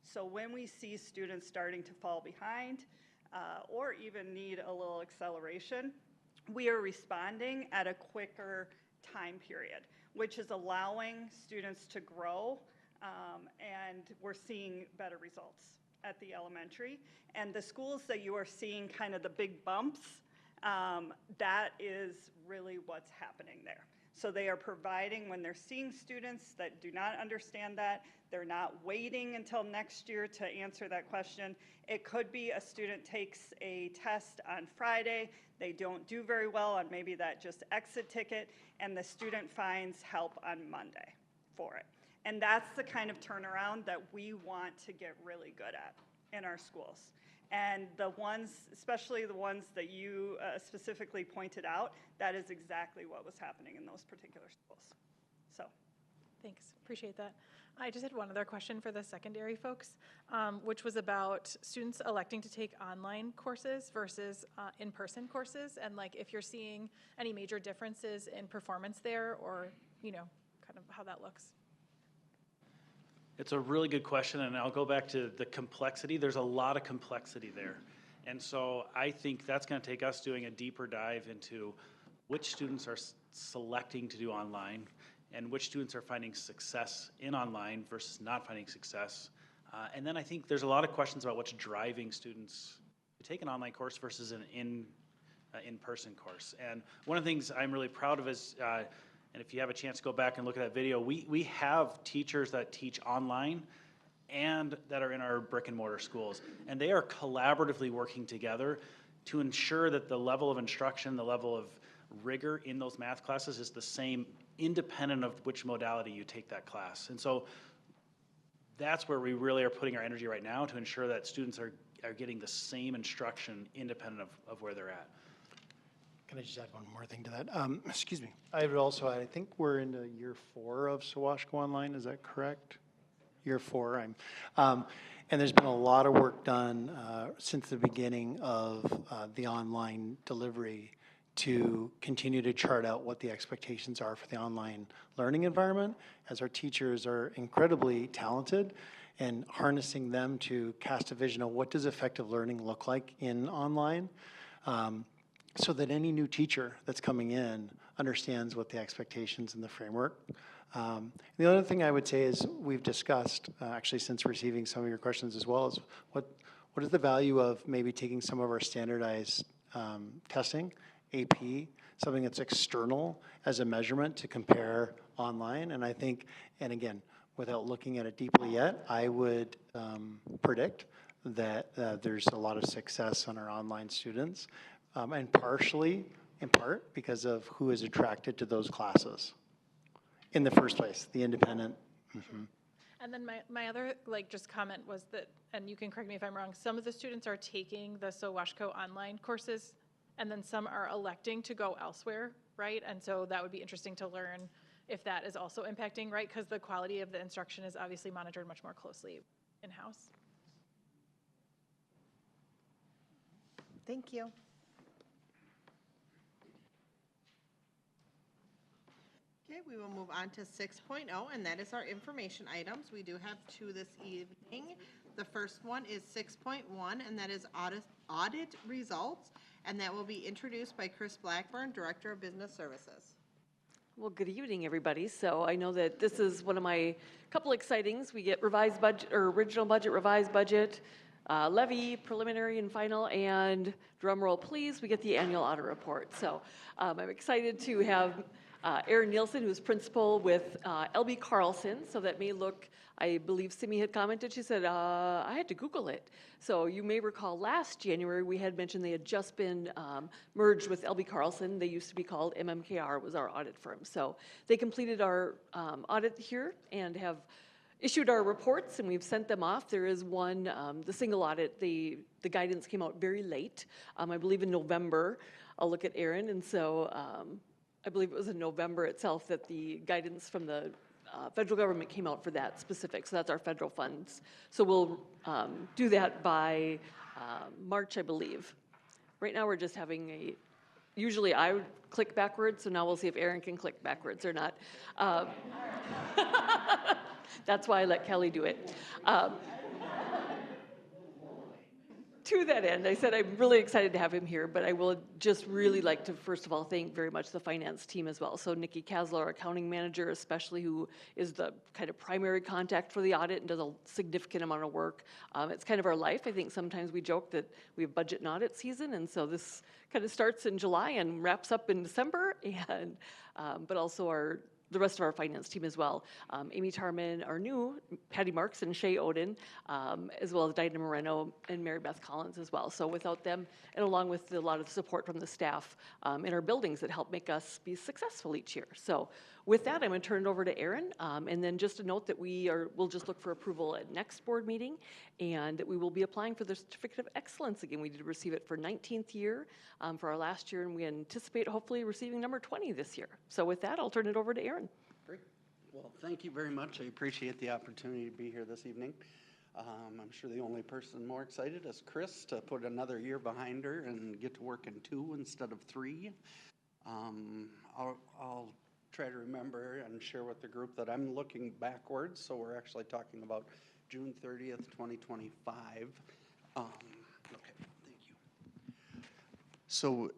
So when we see students starting to fall behind or even need a little acceleration, we are responding at a quicker time period, which is allowing students to grow, and we're seeing better results at the elementary. And the schools that you are seeing kind of the big bumps, that is really what's happening there. So they are providing, when they're seeing students that do not understand that, they're not waiting until next year to answer that question. It could be a student takes a test on Friday, they don't do very well on maybe that just exit ticket, and the student finds help on Monday for it. And that's the kind of turnaround that we want to get really good at in our schools. And the ones, especially the ones that you specifically pointed out, that is exactly what was happening in those particular schools. So. Thanks, appreciate that. I just had one other question for the secondary folks, which was about students electing to take online courses versus in-person courses, and like if you're seeing any major differences in performance there, or you know, kind of how that looks. It's a really good question, and I'll go back to the complexity. There's a lot of complexity there. And so I think that's going to take us doing a deeper dive into which students are selecting to do online and which students are finding success in online versus not finding success. And then I think there's a lot of questions about what's driving students to take an online course versus an in-person course. And one of the things I'm really proud of is, and if you have a chance to go back and look at that video, we have teachers that teach online and that are in our brick and mortar schools. And they are collaboratively working together to ensure that the level of instruction, the level of rigor in those math classes is the same independent of which modality you take that class. And so that's where we really are putting our energy right now to ensure that students are getting the same instruction independent of where they're at. Can I just add one more thing to that? Excuse me. I would also add, I think we're into year 4 of Sawashko Online, is that correct? Year 4, and there's been a lot of work done since the beginning of the online delivery to continue to chart out what the expectations are for the online learning environment, as our teachers are incredibly talented, and harnessing them to cast a vision of what does effective learning look like in online, so that any new teacher that's coming in understands what the expectations and the framework. The other thing I would say is we've discussed, actually since receiving some of your questions as well, is what is the value of maybe taking some of our standardized testing, AP, something that's external as a measurement to compare online. And I think, and again, without looking at it deeply yet, I would predict that there's a lot of success on our online students, and in part, because of who is attracted to those classes in the first place, the independent. And then my other just comment was that, and you can correct me if I'm wrong, some of the students are taking the Sawashko online courses, and then some are electing to go elsewhere, right? And so that would be interesting to learn if that is also impacting, right? Because the quality of the instruction is obviously monitored much more closely in-house. Thank you. Okay, we will move on to 6.0, and that is our information items. We do have 2 this evening. The first one is 6.1, and that is audit results, and that will be introduced by Chris Blackburn, Director of Business Services. Well, good evening, everybody. So I know that this is one of my couple excitings. We get revised budget, or original budget, revised budget, levy, preliminary and final, and drum roll please, we get the annual audit report. So I'm excited to have Erin Nielsen, who's principal with LB Carlson. So that may look, I believe Simi had commented, she said, I had to Google it. So you may recall last January, we had mentioned they had just been merged with LB Carlson. They used to be called MMKR, was our audit firm. So they completed our audit here and have issued our reports, and we've sent them off. There is one, the single audit, the guidance came out very late, I believe in November. I'll look at Erin, and so I believe it was in November itself that the guidance from the federal government came out for that specific. So that's our federal funds. So we'll do that by March, I believe. Right now we're just having usually I would click backwards, so now we'll see if Erin can click backwards or not. That's why I let Kelly do it. To that end, I said I'm really excited to have him here, but I will just really like to, first of all, thank very much the finance team as well. So Nikki Kasler, our accounting manager, especially, who is the kind of primary contact for the audit and does a significant amount of work. It's kind of our life. I think sometimes we joke that we have budget and audit season, and so this kind of starts in July and wraps up in December, and but also the rest of our finance team as well. Amy Tarman, our new, Patty Marks and Shay Oden, as well as Dinah Moreno and Mary Beth Collins as well. So without them, and along with a lot of support from the staff in our buildings that help make us be successful each year. So with that, I'm going to turn it over to Erin. And then just a note that we'll just look for approval at next board meeting, and that we will be applying for the Certificate of Excellence again. We did receive it for 19th year for our last year, and we anticipate hopefully receiving number 20 this year. So with that, I'll turn it over to Erin. Great. Well, thank you very much. I appreciate the opportunity to be here this evening. I'm sure the only person more excited is Chris to put another year behind her and get to work in 2 instead of 3. I'll try to remember and share with the group that I'm looking backwards, so we're actually talking about June 30th, 2025. Okay, thank you. So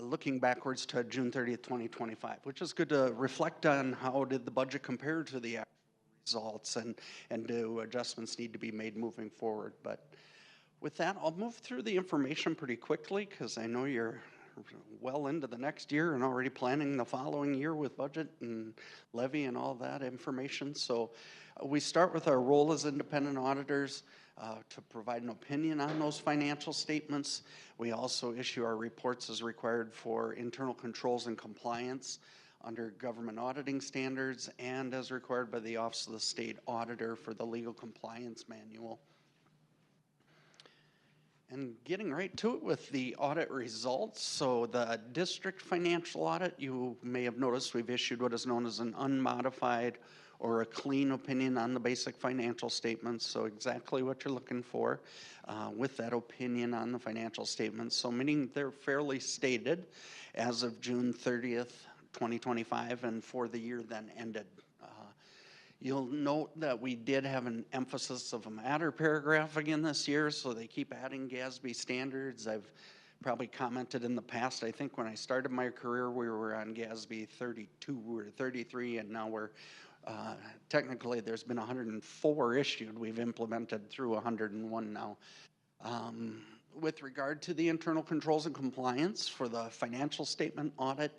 looking backwards to June 30th, 2025, which is good to reflect on how did the budget compare to the actual results, and do adjustments need to be made moving forward. But with that, I'll move through the information pretty quickly because I know you're well into the next year and already planning the following year with budget and levy and all that information. So we start with our role as independent auditors to provide an opinion on those financial statements. We also issue our reports as required for internal controls and compliance under government auditing standards and as required by the Office of the State Auditor for the Legal Compliance Manual. And getting right to it with the audit results. So the district financial audit, you may have noticed we've issued what is known as an unmodified or a clean opinion on the basic financial statements. So exactly what you're looking for with that opinion on the financial statements. So meaning they're fairly stated as of June 30th, 2025, and for the year then ended. You'll note that we did have an emphasis of a matter paragraph again this year, so they keep adding GASB standards. I've probably commented in the past, I think when I started my career, we were on GASB 32 or 33, and now we're, technically there's been 104 issued. We've implemented through 101 now. With regard to the internal controls and compliance for the financial statement audit,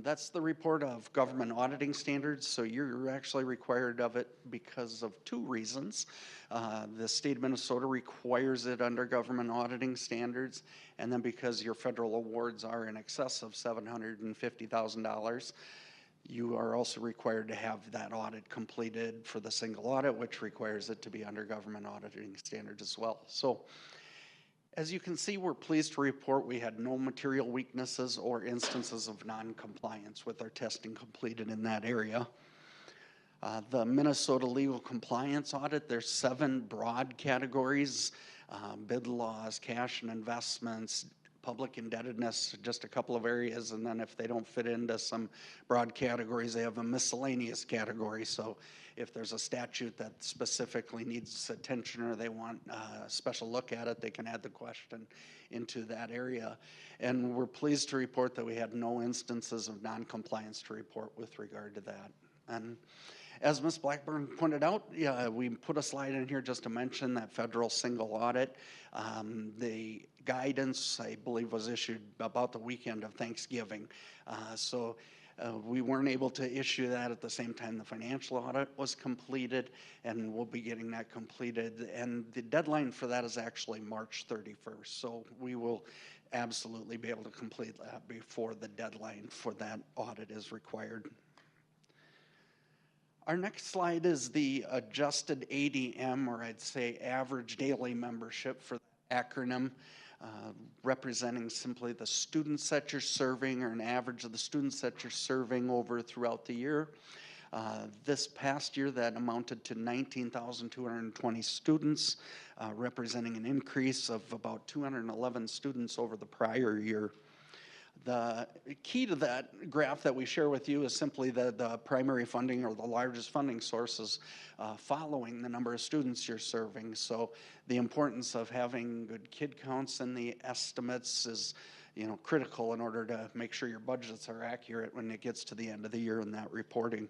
that's the report of government auditing standards. So you're actually required of it because of two reasons. The state of Minnesota requires it under government auditing standards, and then because your federal awards are in excess of $750,000, you are also required to have that audit completed for the single audit, which requires it to be under government auditing standards as well. So as you can see, we're pleased to report we had no material weaknesses or instances of non-compliance with our testing completed in that area. The Minnesota legal compliance audit, there's 7 broad categories: bid laws, cash and investments, public indebtedness, just a couple of areas, and then if they don't fit into some broad categories, they have a miscellaneous category. So if there's a statute that specifically needs attention or they want a special look at it, they can add the question into that area. And we're pleased to report that we had no instances of non-compliance to report with regard to that. And as Ms. Blackburn pointed out, yeah, we put a slide in here just to mention that federal single audit. The guidance, I believe, was issued about the weekend of Thanksgiving. We weren't able to issue that at the same time the financial audit was completed, and we'll be getting that completed. And the deadline for that is actually March 31st. So we will absolutely be able to complete that before the deadline for that audit is required. Our next slide is the adjusted ADM, or I'd say average daily membership for the acronym, representing simply the students that you're serving, or an average of the students that you're serving over throughout the year. This past year, that amounted to 19,220 students, representing an increase of about 211 students over the prior year. The key to that graph that we share with you is simply the primary funding, or the largest funding sources, following the number of students you're serving. So the importance of having good kid counts and the estimates is, critical in order to make sure your budgets are accurate when it gets to the end of the year in that reporting.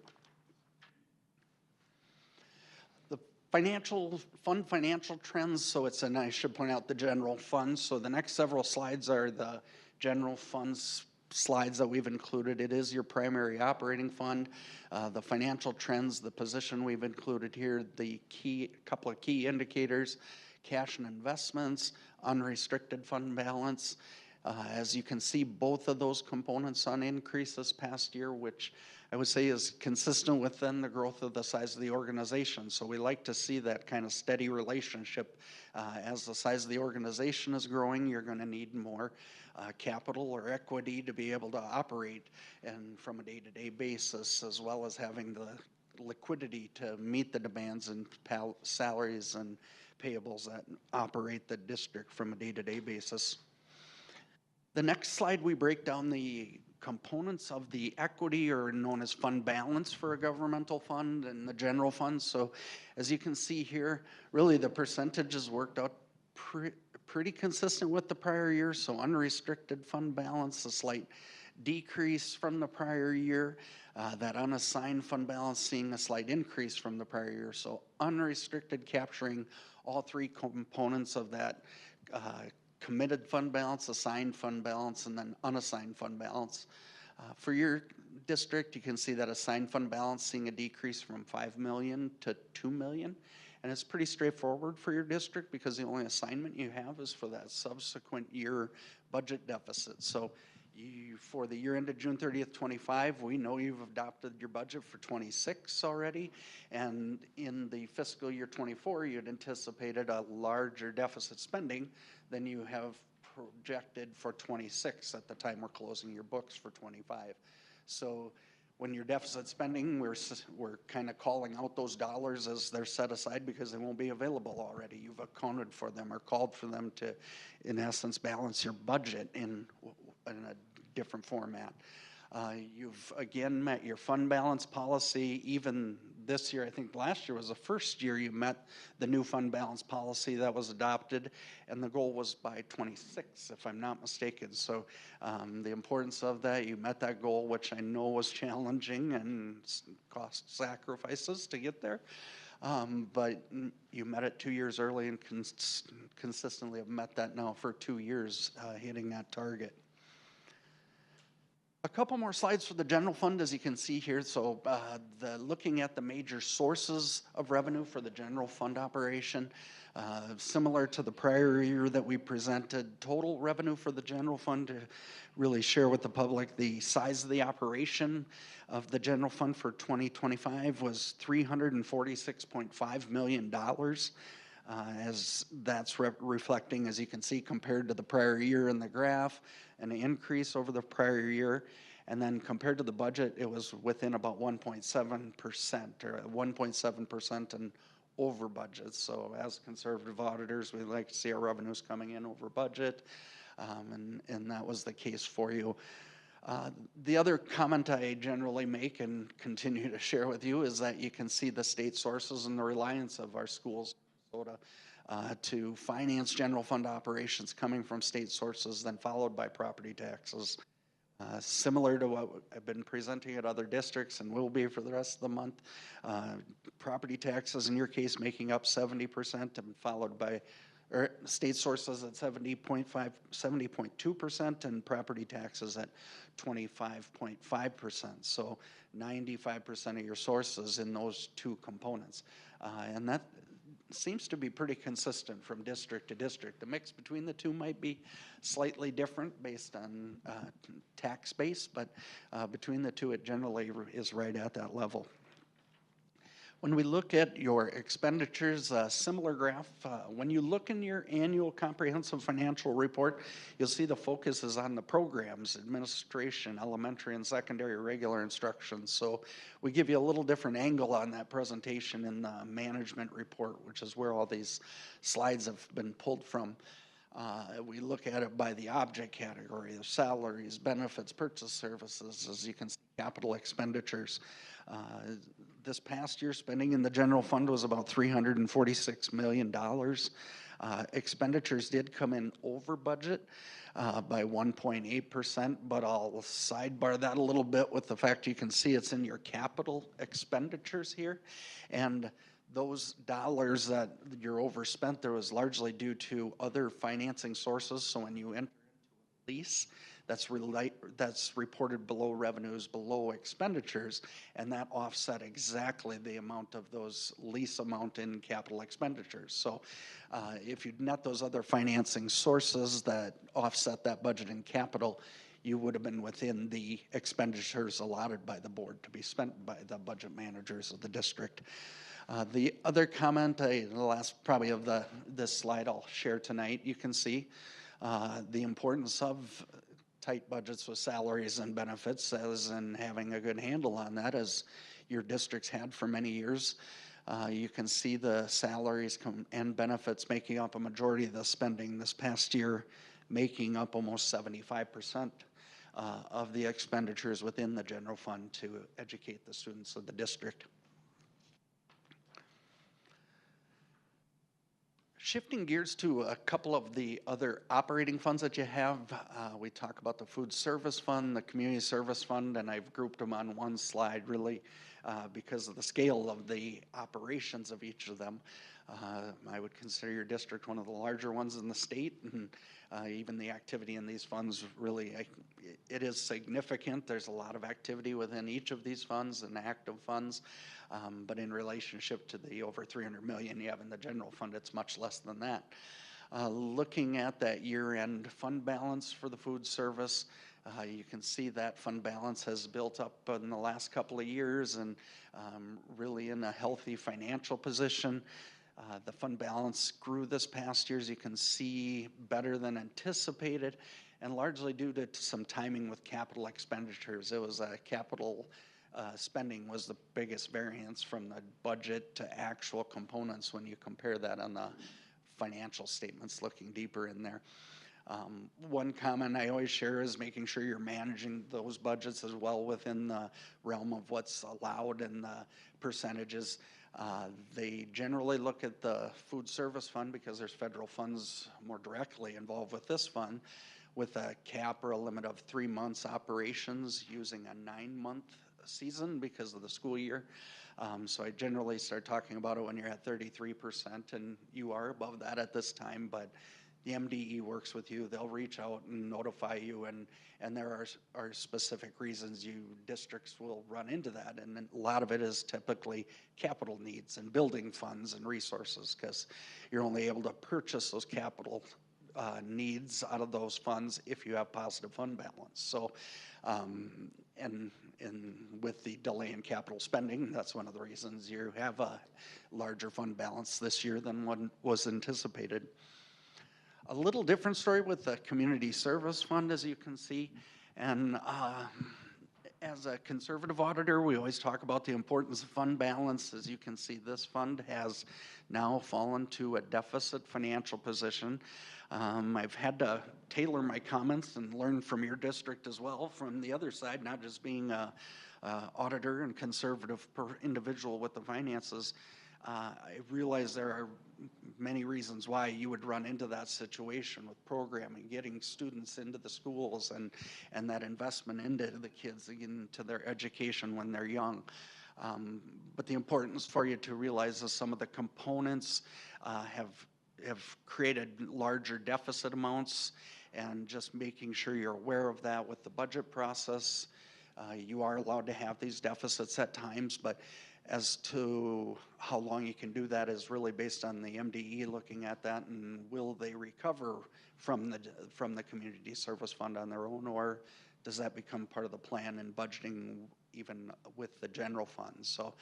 The financial trends, so and I should point out the general funds. So the next several slides are the general funds slides that we've included. It is your primary operating fund. The financial trends, the position we've included here, the couple of key indicators: cash and investments, unrestricted fund balance. As you can see, both of those components on increase this past year, which I would say is consistent with then the growth of the size of the organization. So we like to see that kind of steady relationship. As the size of the organization is growing, you're going to need more capital or equity to be able to operate and from a day-to-day basis, as well as having the liquidity to meet the demands and salaries and payables that operate the district from a day-to-day basis. The next slide, we break down the components of the equity, or known as fund balance, for a governmental fund and the general fund. So as you can see here, really the percentages worked out pretty consistent with the prior year. So unrestricted fund balance, a slight decrease from the prior year. That unassigned fund balance seeing a slight increase from the prior year. So unrestricted capturing all 3 components of that committed fund balance, assigned fund balance, and then unassigned fund balance. For your district, you can see that assigned fund balance seeing a decrease from $5 million to $2 million. And it's pretty straightforward for your district because the only assignment you have is for that subsequent year budget deficit. So For the year ended June 30th, 25, we know you've adopted your budget for 26 already, and in the fiscal year 24, you'd anticipated a larger deficit spending than you have projected for 26 at the time we're closing your books for 25. So when your deficit spending, we're kind of calling out those dollars as they're set aside because they won't be available already. You've accounted for them or called for them to, in essence, balance your budget in a different format. You've again met your fund balance policy. Even this year, I think last year was the first year you met the new fund balance policy that was adopted, and the goal was by 26, if I'm not mistaken. So the importance of that, you met that goal, which I know was challenging and cost sacrifices to get there. But you met it 2 years early and consistently have met that now for 2 years, hitting that target. A couple more slides for the general fund, as you can see here. So looking at the major sources of revenue for the general fund operation, similar to the prior year that we presented total revenue for the general fund to really share with the public the size of the operation of the general fund for 2025 was $346.5 million. As that's reflecting, as you can see, compared to the prior year in the graph, an increase over the prior year. And then compared to the budget, it was within about 1.7% or 1.7% and over budget. So as conservative auditors, we like to see our revenues coming in over budget, and that was the case for you. The other comment I generally make and continue to share with you is that you can see the state sources and the reliance of our schools to finance general fund operations coming from state sources, then followed by property taxes. Similar to what I've been presenting at other districts and will be for the rest of the month, property taxes in your case making up 70% and followed by state sources at 70.2% and property taxes at 25.5%. So 95% of your sources in those two components. And that seems to be pretty consistent from district to district. The mix between the two might be slightly different based on tax base, but between the two it generally is right at that level. When we look at your expenditures, a similar graph. When you look in your annual comprehensive financial report, you'll see the focus is on the programs, administration, elementary and secondary regular instruction. So we give you a little different angle on that presentation in the management report, which is where all these slides have been pulled from. We look at it by the object category, the salaries, benefits, purchase services, as you can see, capital expenditures. This past year, spending in the general fund was about $346 million. Expenditures did come in over budget by 1.8%, but I'll sidebar that a little bit with the fact you can see it's in your capital expenditures here. And those dollars that you're overspent there was largely due to other financing sources. So when you enter into a lease, that's reported below revenues, below expenditures, and that offset exactly the amount of those lease amount in capital expenditures. So if you net those other financing sources that offset that budget in capital, you would have been within the expenditures allotted by the board to be spent by the budget managers of the district. The other comment, the last probably of this slide I'll share tonight, you can see the importance of tight budgets with salaries and benefits, as in having a good handle on that, as your districts had for many years. You can see the salaries and benefits making up a majority of the spending this past year, making up almost 75% of the expenditures within the general fund to educate the students of the district. Shifting gears to a couple of the other operating funds that you have, we talk about the food service fund, the community service fund, and I've grouped them on one slide really because of the scale of the operations of each of them. I would consider your district one of the larger ones in the state, and even the activity in these funds really, it is significant. There's a lot of activity within each of these funds and active funds. But in relationship to the over $300 million you have in the general fund, it's much less than that. Looking at that year-end fund balance for the food service, You can see that fund balance has built up in the last couple of years and really in a healthy financial position. The fund balance grew this past year, as you can see, better than anticipated, and largely due to some timing with capital expenditures. It was capital spending was the biggest variance from the budget to actual components when you compare that on the financial statements, looking deeper in there. One comment I always share is making sure you're managing those budgets as well within the realm of what's allowed and the percentages. They generally look at the food service fund because there's federal funds more directly involved with this fund, with a cap or a limit of 3 months operations using a 9-month season because of the school year. So I generally start talking about it when you're at 33%, and you are above that at this time, but the MDE works with you. They'll reach out and notify you, and there are specific reasons districts will run into that, and a lot of it is typically capital needs and building funds and resources, because you're only able to purchase those capital needs out of those funds if you have positive fund balance. So, and with the delay in capital spending, that's one of the reasons you have a larger fund balance this year than what was anticipated. A little different story with the community service fund, as you can see. And as a conservative auditor, we always talk about the importance of fund balance. As you can see, this fund has now fallen to a deficit financial position. I've had to tailor my comments and learn from your district as well, from the other side, not just being a auditor and conservative individual with the finances. I realize there are many reasons why you would run into that situation with programming, getting students into the schools, and that investment into the kids, into their education when they're young. But the importance for you to realize is some of the components have created larger deficit amounts, and just making sure you're aware of that with the budget process. You are allowed to have these deficits at times, but as to how long you can do that is really based on the MDE looking at that, and will they recover from the community service fund on their own, or does that become part of the plan and budgeting even with the general fund? So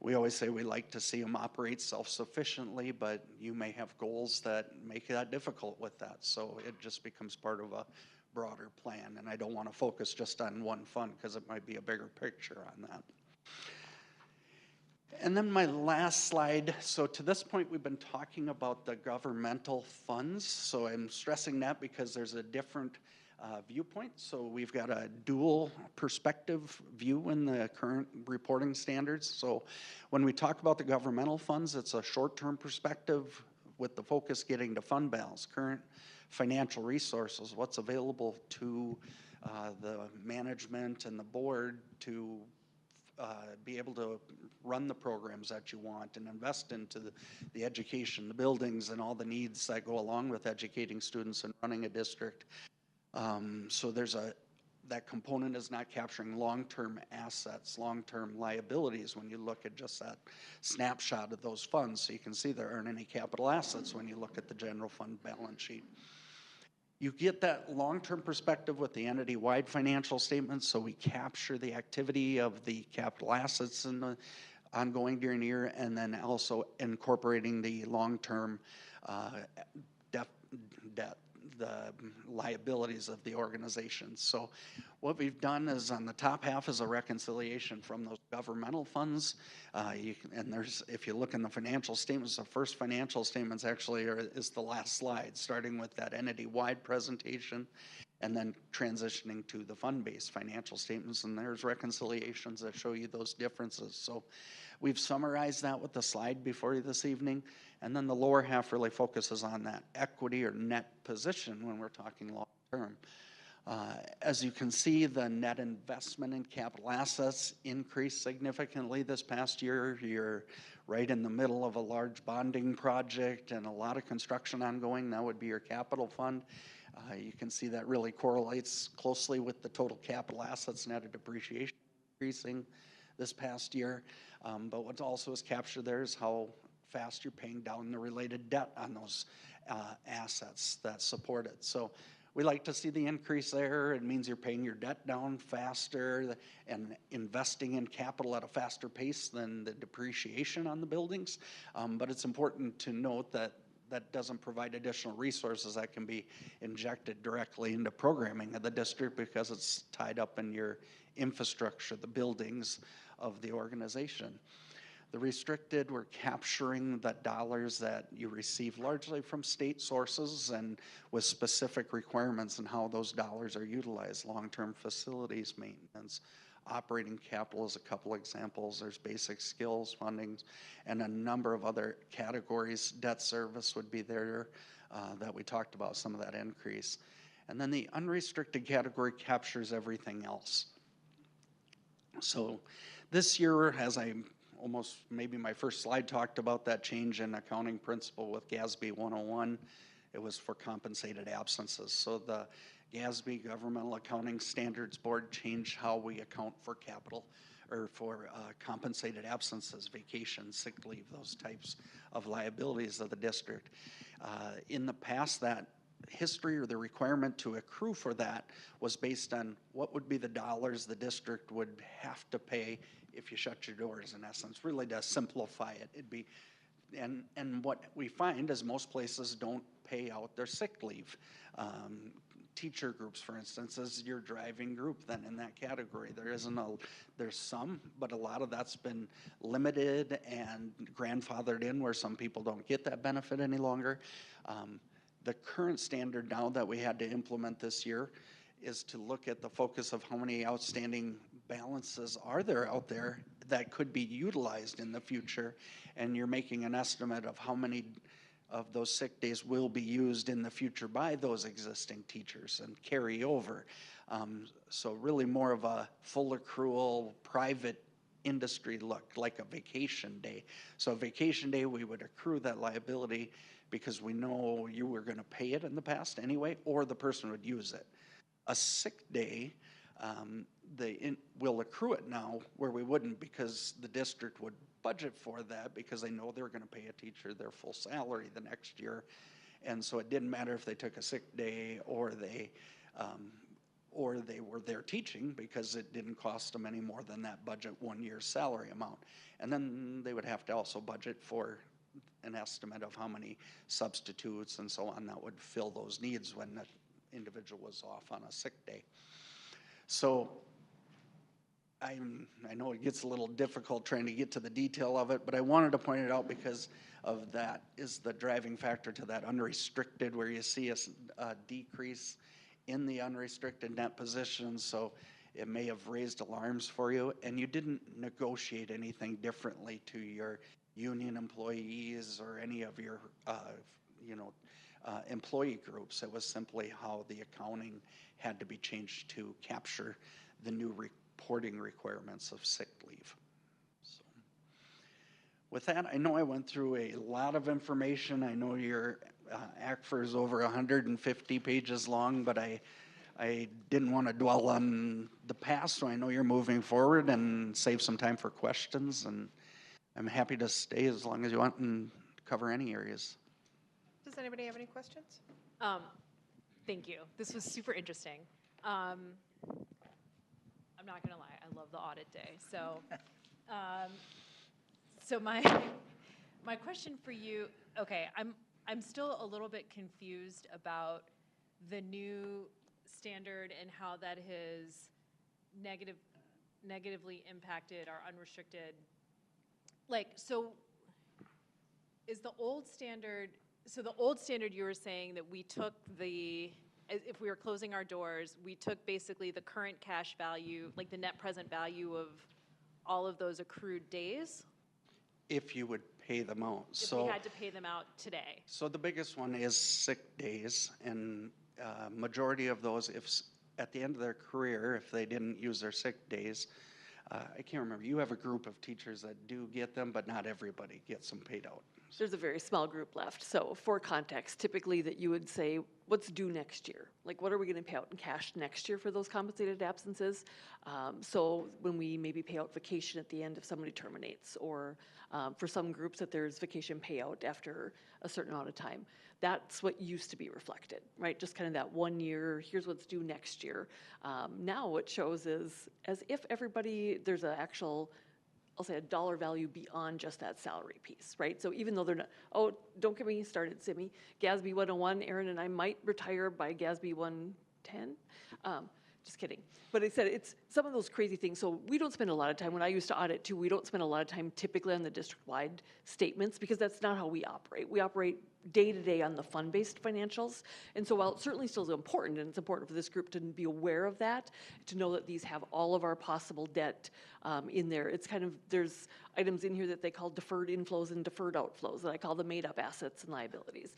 we always say we like to see them operate self-sufficiently, but you may have goals that make that difficult with that. So it just becomes part of a broader plan, and I don't want to focus just on one fund because it might be a bigger picture on that. And then my last slide. So to this point, we've been talking about the governmental funds. So I'm stressing that because there's a different viewpoint. So we've got a dual perspective view in the current reporting standards. So when we talk about the governmental funds, it's a short-term perspective with the focus getting to fund balance, current financial resources, what's available to the management and the board to be able to run the programs that you want and invest into the education, the buildings, and all the needs that go along with educating students and running a district. So there's that component is not capturing long-term assets, long-term liabilities when you look at just that snapshot of those funds. So you can see there aren't any capital assets when you look at the general fund balance sheet. You get that long-term perspective with the entity-wide financial statements, so we capture the activity of the capital assets in the ongoing during the year, and then also incorporating the long-term debt, the liabilities of the organization. So what we've done is on the top half is a reconciliation from those governmental funds. If you look in the financial statements, the first financial statements actually is the last slide, starting with that entity-wide presentation and then transitioning to the fund-based financial statements, and there's reconciliations that show you those differences. So we've summarized that with the slide before you this evening, and then the lower half really focuses on that equity or net position when we're talking long-term. As you can see, the net investment in capital assets increased significantly this past year. You're right in the middle of a large bonding project and a lot of construction ongoing. That would be your capital fund. You can see that really correlates closely with the total capital assets net of depreciation increasing this past year. But what also is captured there is how fast you're paying down the related debt on those assets that support it. So we like to see the increase there. It means you're paying your debt down faster and investing in capital at a faster pace than the depreciation on the buildings. But it's important to note that that doesn't provide additional resources that can be injected directly into programming of the district because it's tied up in your infrastructure, the buildings of the organization. The restricted, we're capturing the dollars that you receive largely from state sources and with specific requirements on how those dollars are utilized. Long-term facilities maintenance, operating capital is a couple examples. There's basic skills funding and a number of other categories. Debt service would be there that we talked about, some of that increase. And then the unrestricted category captures everything else. So this year, as I almost maybe my first slide talked about that change in accounting principle with GASB 101. It was for compensated absences. So the GASB Governmental Accounting Standards Board changed how we account for capital or for compensated absences, vacation, sick leave, those types of liabilities of the district. In the past, that history or the requirement to accrue for that was based on what would be the dollars the district would have to pay if you shut your doors, in essence, really to simplify it. It'd be, and what we find is most places don't pay out their sick leave. Teacher groups, for instance, is your driving group then in that category. There's some, but a lot of that's been limited and grandfathered in where some people don't get that benefit any longer. The current standard now that we had to implement this year is to look at the focus of how many outstanding balances are there out there that could be utilized in the future, and you're making an estimate of how many of those sick days will be used in the future by those existing teachers and carry over. So really more of a full accrual, private industry look, like a vacation day. So a vacation day, we would accrue that liability because we know you were going to pay it in the past anyway, or the person would use it. A sick day, we'll accrue it now where we wouldn't because the district would budget for that because they know they're going to pay a teacher their full salary the next year. And so it didn't matter if they took a sick day or they were there teaching because it didn't cost them any more than that budget 1 year's salary amount. And then they would have to also budget for an estimate of how many substitutes and so on that would fill those needs when the individual was off on a sick day. So I know it gets a little difficult trying to get to the detail of it, but I wanted to point it out because of that is the driving factor to that unrestricted where you see a decrease in the unrestricted net position. So it may have raised alarms for you, and you didn't negotiate anything differently to your union employees or any of your employee groups. It was simply how the accounting had to be changed to capture the new reporting requirements of sick leave. So, with that, I know I went through a lot of information. I know your ACFR is over 150 pages long, but I didn't want to dwell on the past, so I know you're moving forward and save some time for questions, and I'm happy to stay as long as you want and cover any areas. Does anybody have any questions? Thank you. This was super interesting. I'm not gonna lie, I love the audit day. So, so my question for you, okay, I'm still a little bit confused about the new standard and how that has negatively impacted our unrestricted. Like, so is the old standard? So the old standard, you were saying that we took if we were closing our doors, we took basically the current cash value, like the net present value of all of those accrued days? If you would pay them out. If we had to pay them out today. So the biggest one is sick days, and majority of those, if at the end of their career, if they didn't use their sick days, I can't remember, you have a group of teachers that do get them, but not everybody gets them paid out. There's a very small group left. So for context, typically that you would say, what's due next year? Like, what are we going to pay out in cash next year for those compensated absences? So when we maybe pay out vacation at the end if somebody terminates, or for some groups that there's vacation payout after a certain amount of time. That's what used to be reflected, right? Just kind of that 1 year, here's what's due next year. Now what shows is as if everybody, there's an actual, I'll say a dollar value beyond just that salary piece, right? So even though they're not, oh, don't get me started, Simi. GASB 101, Aaron and I might retire by GASB 110. Just kidding. But I said it's some of those crazy things. So we don't spend a lot of time, when I used to audit too, we don't spend a lot of time typically on the district-wide statements because that's not how we operate. We operate day-to-day on the fund-based financials. And so while it certainly still is important, and it's important for this group to be aware of that, to know that these have all of our possible debt in there. It's kind of, there's items in here that they call deferred inflows and deferred outflows that I call the made-up assets and liabilities.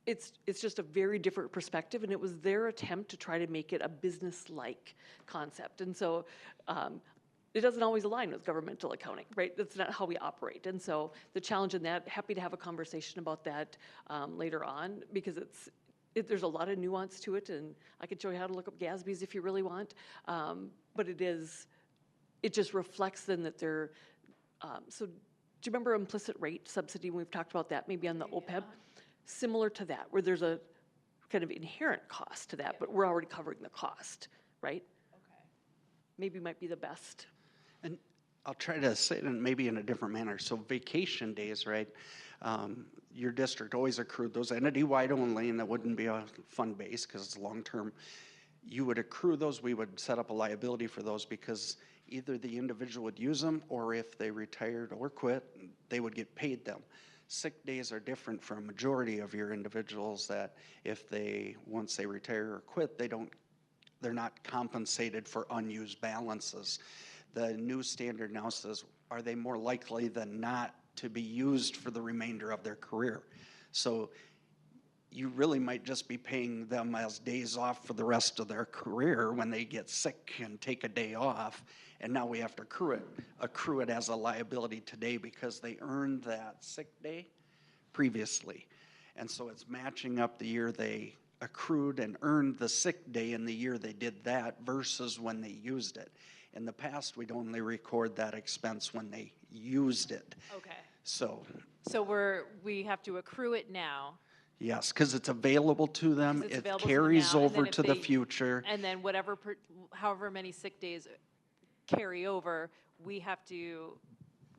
It's just a very different perspective, and it was their attempt to try to make it a business-like concept. And so it doesn't always align with governmental accounting, right? That's not how we operate. And so the challenge in that, happy to have a conversation about that later on, because there's a lot of nuance to it, and I can show you how to look up GASBs if you really want. But it just reflects then that they're, so do you remember implicit rate subsidy? We've talked about that maybe on the OPEB. Similar to that, where there's a kind of inherent cost to that, but we're already covering the cost, right? Okay. Maybe might be the best. And I'll try to say it maybe in a different manner. So vacation days, right? Your district always accrued those entity-wide only, and that wouldn't be a fund base because it's long-term. You would accrue those. We would set up a liability for those because either the individual would use them, or if they retired or quit, they would get paid them. Sick days are different for a majority of your individuals that if once they retire or quit, they're not compensated for unused balances. The new standard now says, are they more likely than not to be used for the remainder of their career? So you really might just be paying them as days off for the rest of their career when they get sick and take a day off. And now we have to accrue it as a liability today because they earned that sick day previously. And so it's matching up the year they accrued and earned the sick day in the year they did that versus when they used it. In the past, we'd only record that expense when they used it. Okay. So we have to accrue it now. Yes, because it's available to them. It carries over to the future. And then however many sick days carry over, we have to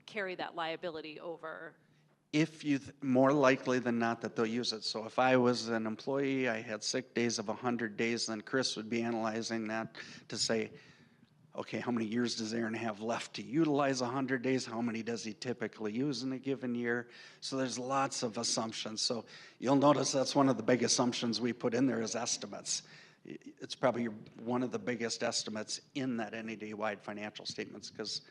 carry that liability over. If more likely than not that they'll use it. So if I was an employee, I had sick days of 100 days, then Chris would be analyzing that to say, okay, how many years does Aaron have left to utilize 100 days? How many does he typically use in a given year? So there's lots of assumptions. So you'll notice that's one of the big assumptions we put in there is estimates. It's probably one of the biggest estimates in that entity-wide financial statements because,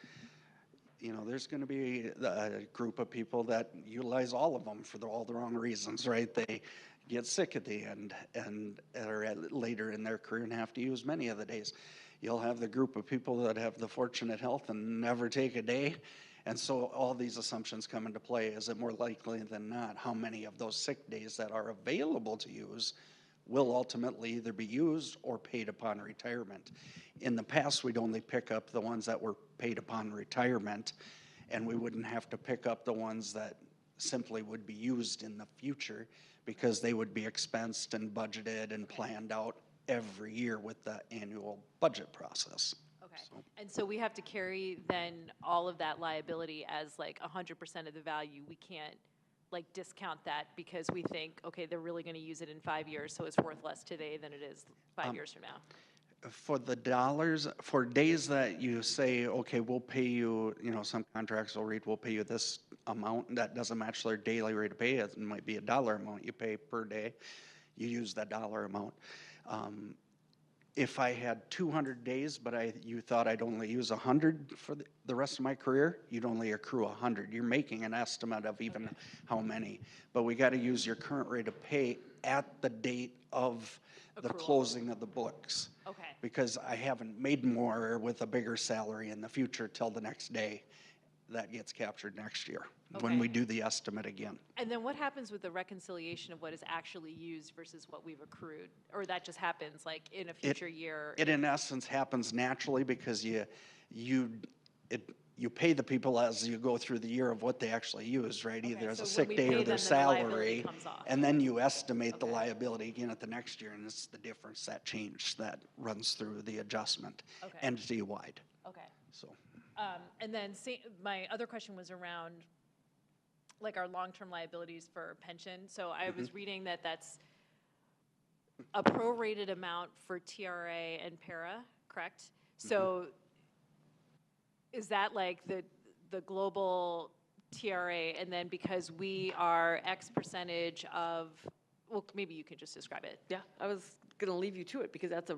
there's going to be a group of people that utilize all of them for all the wrong reasons, right? They get sick at the end and are later in their career and have to use many of the days. You'll have the group of people that have the fortunate health and never take a day. And so all these assumptions come into play. Is it more likely than not how many of those sick days that are available to use will ultimately either be used or paid upon retirement? In the past, we'd only pick up the ones that were paid upon retirement, and we wouldn't have to pick up the ones that simply would be used in the future because they would be expensed and budgeted and planned out every year with the annual budget process. Okay. And so we have to carry then all of that liability as like 100% of the value. We can't discount that because we think, okay, they're really going to use it in 5 years, so it's worth less today than it is 5 years from now. For the dollars, for days that you say, okay, we'll pay you, some contracts will read, we'll pay you this amount, that doesn't match their daily rate of pay. It might be a dollar amount you pay per day. You use that dollar amount. If I had 200 days, but you thought I'd only use 100 for the rest of my career, you'd only accrue 100. You're making an estimate of even how many. But we got to use your current rate of pay at the date of the closing of the books. Okay. Because I haven't made more with a bigger salary in the future till the next day. that gets captured next year Okay. when we do the estimate again. And then what happens with the reconciliation of what is actually used versus what we've accrued? Or that just happens like in a future year? It in essence happens naturally because you pay the people as you go through the year of what they actually use, right? Either as so a when sick we day pay or them, their then the liability salary. comes off. And then you estimate the Okay. liability again at the next year, and it's the difference, that change that runs through the adjustment Okay. entity-wide, Okay. so. And then my other question was around like our long-term liabilities for pension. So I was reading that that's a prorated amount for TRA and para, correct? So is that like the global TRA, and then because we are X percentage of, well, maybe you could just describe it. Yeah, I was going to leave you to it because that's a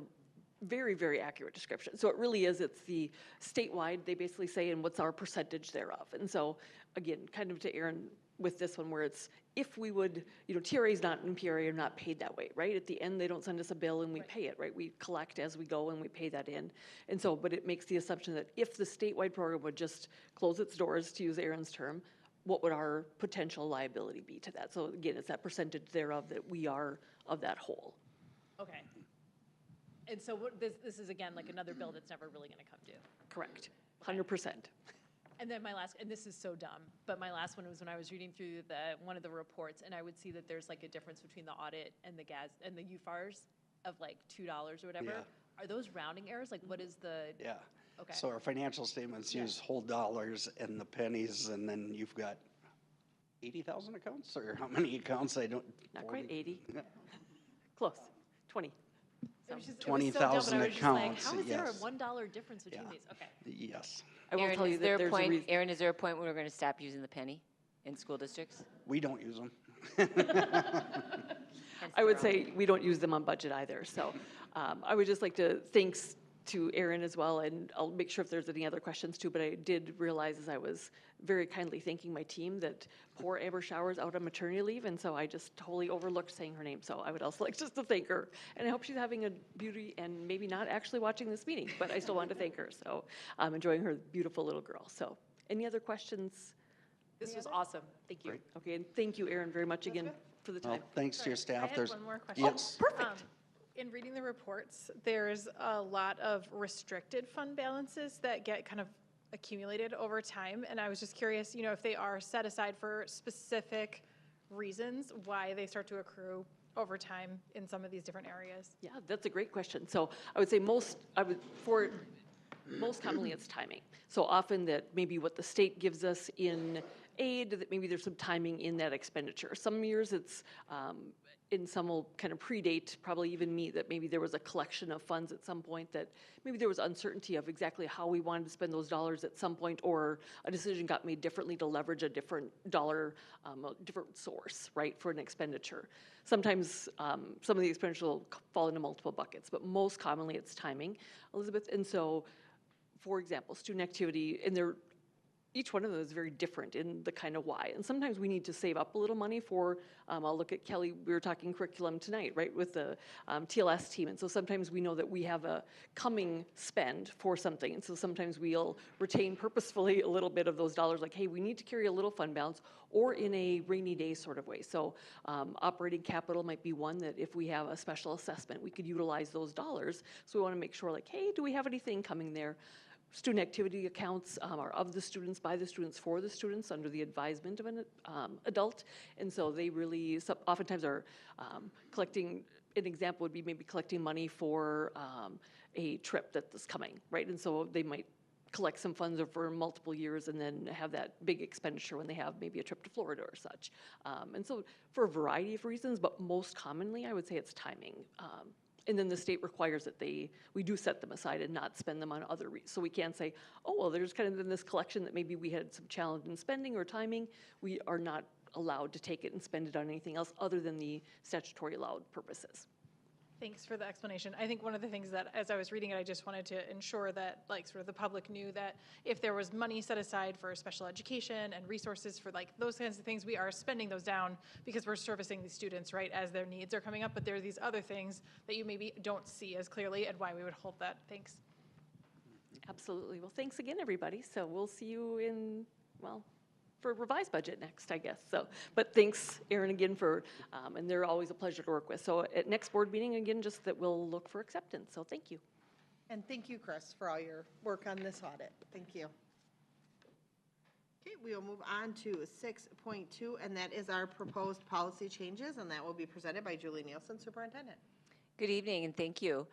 very, very accurate description. So it really is, it's the statewide, they basically say, and what's our percentage thereof. And so, again, kind of to Aaron with this one where it's, if we would, TRA's not and PRA are not paid that way, right? At the end, they don't send us a bill and we pay it, right? We collect as we go and we pay that in. And so, but it makes the assumption that if the statewide program would just close its doors, to use Aaron's term, what would our potential liability be to that? So again, it's that percentage thereof that we are of that whole. Okay. And so this is again like another bill that's never really going to come due. Correct, 100%. And then and this is so dumb, but my last one was when I was reading through one of the reports, and I would see that there's like a difference between the audit and the UFARs of like $2 or whatever. Yeah. Are those rounding errors? Like, what is the? Yeah. Okay. So our financial statements use whole dollars and the pennies, and then you've got 80,000 accounts, or how many accounts? I don't. Not quite 80. Yeah. Close, 20. It was just- it was so 20,000 dumb, but I was just like, accounts, how is there a yes. $1 difference between Yeah. these? Okay. Yes. I will Aaron, tell you is there that a there's a point? reason. Aaron, is there a point when we're going to stop using the penny in school districts? We don't use them. I would say we don't use them on budget either. So I would just like to thanks to Aaron as well, and I'll make sure if there's any other questions too, but I did realize as I was very kindly thanking my team that poor Amber Shower's out on maternity leave, and so I just totally overlooked saying her name. So I would also like just to thank her, and I hope she's having a beauty and maybe not actually watching this meeting, but I still wanted to thank her. So I'm enjoying her beautiful little girl. So any other questions? This was awesome. Thank you. Okay, and thank you, Aaron, very much again for the Well, time. thanks to your I staff. had There's one more question. Yes. Perfect. In reading the reports, there's a lot of restricted fund balances that get kind of accumulated over time. And I was just curious, if they are set aside for specific reasons, why they start to accrue over time in some of these different areas. Yeah, that's a great question. So I would say most commonly it's timing. So often that maybe what the state gives us in aid, that maybe there's some timing in that expenditure. Some years it's, and some will kind of predate, probably even me, that maybe there was a collection of funds at some point that maybe there was uncertainty of exactly how we wanted to spend those dollars at some point, or a decision got made differently to leverage a different dollar, a different source, right, for an expenditure. Sometimes some of the expenditures will fall into multiple buckets, but most commonly it's timing, Elizabeth. And so, for example, student activity, and each one of them is very different in the kind of why. And sometimes we need to save up a little money for, I'll look at Kelly, we were talking curriculum tonight, right, with the TLS team. And so sometimes we know that we have a coming spend for something. And so sometimes we'll retain purposefully a little bit of those dollars, like, hey, we need to carry a little fund balance, or in a rainy day sort of way. So operating capital might be one that if we have a special assessment, we could utilize those dollars. So we want to make sure, like, hey, do we have anything coming there? Student activity accounts are of the students, by the students, for the students, under the advisement of an adult. And so they really oftentimes are collecting, an example would be maybe collecting money for a trip that's coming, right? And so they might collect some funds over multiple years and then have that big expenditure when they have maybe a trip to Florida or such. And so for a variety of reasons, but most commonly I would say it's timing. And then the state requires that we do set them aside and not spend them on other reasons. So we can't say, oh, well, there's kind of been this collection that maybe we had some challenge in spending or timing. We are not allowed to take it and spend it on anything else other than the statutory allowed purposes. Thanks for the explanation. I think one of the things that, as I was reading it, I just wanted to ensure that, like, sort of the public knew that if there was money set aside for special education and resources for, like, those kinds of things, we are spending those down because we're servicing these students, right, as their needs are coming up. But there are these other things that you maybe don't see as clearly, and why we would hold that. Thanks. Absolutely. Well, thanks again, everybody. So we'll see you in well, for revised budget next, I guess. So, but thanks, Erin, again for, and they're always a pleasure to work with. So at next board meeting, again, just that we'll look for acceptance. So thank you. And thank you, Chris, for all your work on this audit. Thank you. Okay, we will move on to 6.2, and that is our proposed policy changes, and that will be presented by Julie Nielsen, Superintendent. Good evening, and thank you.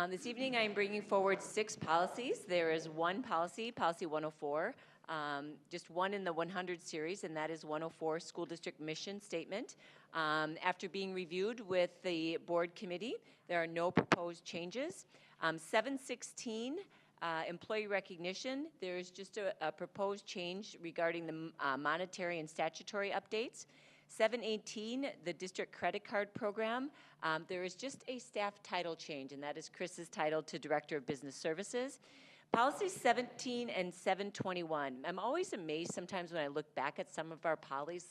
This evening, I am bringing forward 6 policies. There is one policy, Policy 104, just one in the 100 series, and that is 104, School District Mission Statement. After being reviewed with the board committee, there are no proposed changes. 716, employee recognition, there is just a proposed change regarding the monetary and statutory updates. 718, the district credit card program, there is just a staff title change, and that is Chris's title to Director of Business Services. Policies 17 and 721. I'm always amazed sometimes when I look back at some of our policies,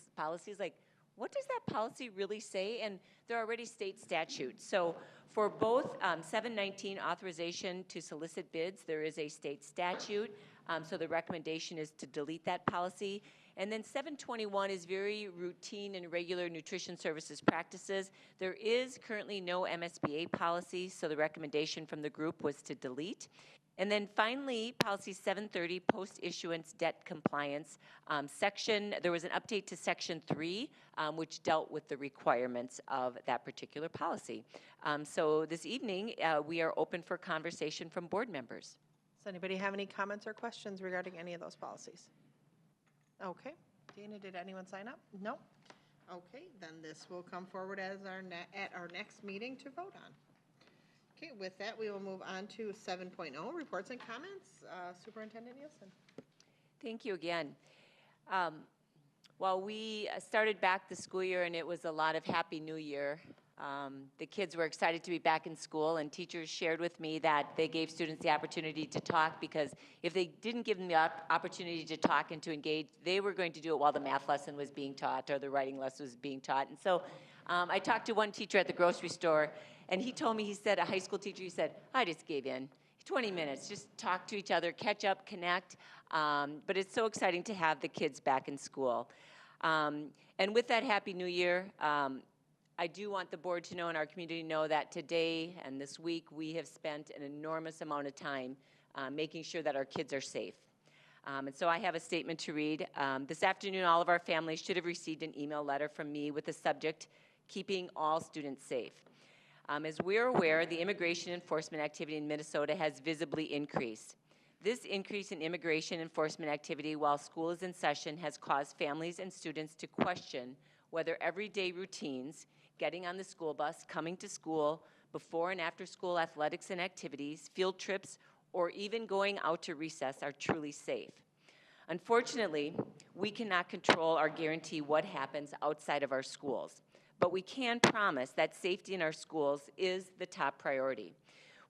like, what does that policy really say? And they're already state statutes. So for both 719, authorization to solicit bids, there is a state statute. So the recommendation is to delete that policy. And then 721 is very routine and regular nutrition services practices. There is currently no MSBA policy, so the recommendation from the group was to delete. And then finally, policy 730, post-issuance debt compliance section. There was an update to section 3, which dealt with the requirements of that particular policy. So this evening, we are open for conversation from board members. Does anybody have any comments or questions regarding any of those policies? Okay. Dana, did anyone sign up? No? Okay, then this will come forward as at our next meeting to vote on. Okay, with that, we will move on to 7.0, reports and comments. Superintendent Nielsen. Thank you again. While we started back the school year and it was a lot of Happy New Year, the kids were excited to be back in school, and teachers shared with me that they gave students the opportunity to talk, because if they didn't give them the opportunity to talk and to engage, they were going to do it while the math lesson was being taught or the writing lesson was being taught. And so I talked to one teacher at the grocery store, and he told me, he said, a high school teacher, he said, I just gave in. 20 minutes, just talk to each other, catch up, connect. But it's so exciting to have the kids back in school. And with that Happy New Year, I do want the board to know and our community to know that today and this week we have spent an enormous amount of time making sure that our kids are safe. And so I have a statement to read. This afternoon, all of our families should have received an email letter from me with the subject, Keeping All Students Safe. As we're aware, the immigration enforcement activity in Minnesota has visibly increased. This increase in immigration enforcement activity while school is in session has caused families and students to question whether everyday routines, getting on the school bus, coming to school, before and after school athletics and activities, field trips, or even going out to recess are truly safe. Unfortunately, we cannot control or guarantee what happens outside of our schools, but we can promise that safety in our schools is the top priority.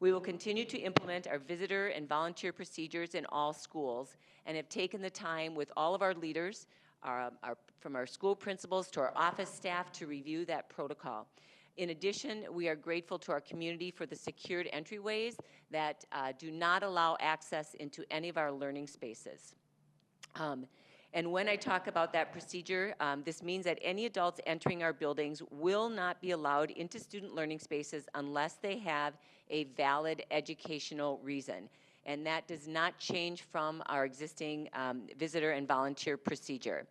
We will continue to implement our visitor and volunteer procedures in all schools and have taken the time with all of our leaders, from our school principals to our office staff, to review that protocol. In addition, we are grateful to our community for the secured entryways that do not allow access into any of our learning spaces. And when I talk about that procedure, this means that any adults entering our buildings will not be allowed into student learning spaces unless they have a valid educational reason. And that does not change from our existing visitor and volunteer procedure.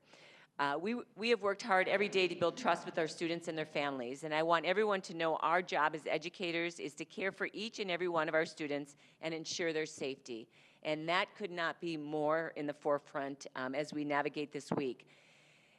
We have worked hard every day to build trust with our students and their families, and I want everyone to know our job as educators is to care for each and every one of our students and ensure their safety. And that could not be more in the forefront as we navigate this week.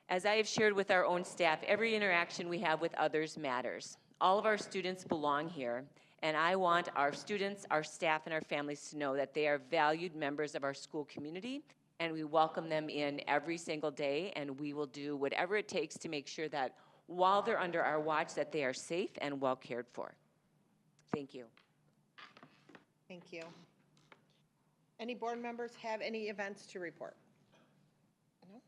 As I have shared with our own staff, every interaction we have with others matters. All of our students belong here, and I want our students, our staff, and our families to know that they are valued members of our school community, and we welcome them in every single day, and we will do whatever it takes to make sure that while they're under our watch, that they are safe and well cared for. Thank you. Thank you. Any board members have any events to report? No?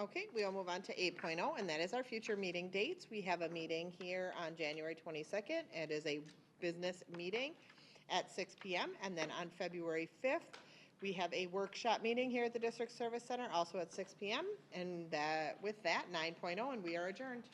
Okay, we'll move on to 8.0, and that is our future meeting dates. We have a meeting here on January 22nd. It is a business meeting at 6 p.m. And then on February 5th, We have a workshop meeting here at the District Service Center, also at 6 p.m. And with that, 9.0, and we are adjourned.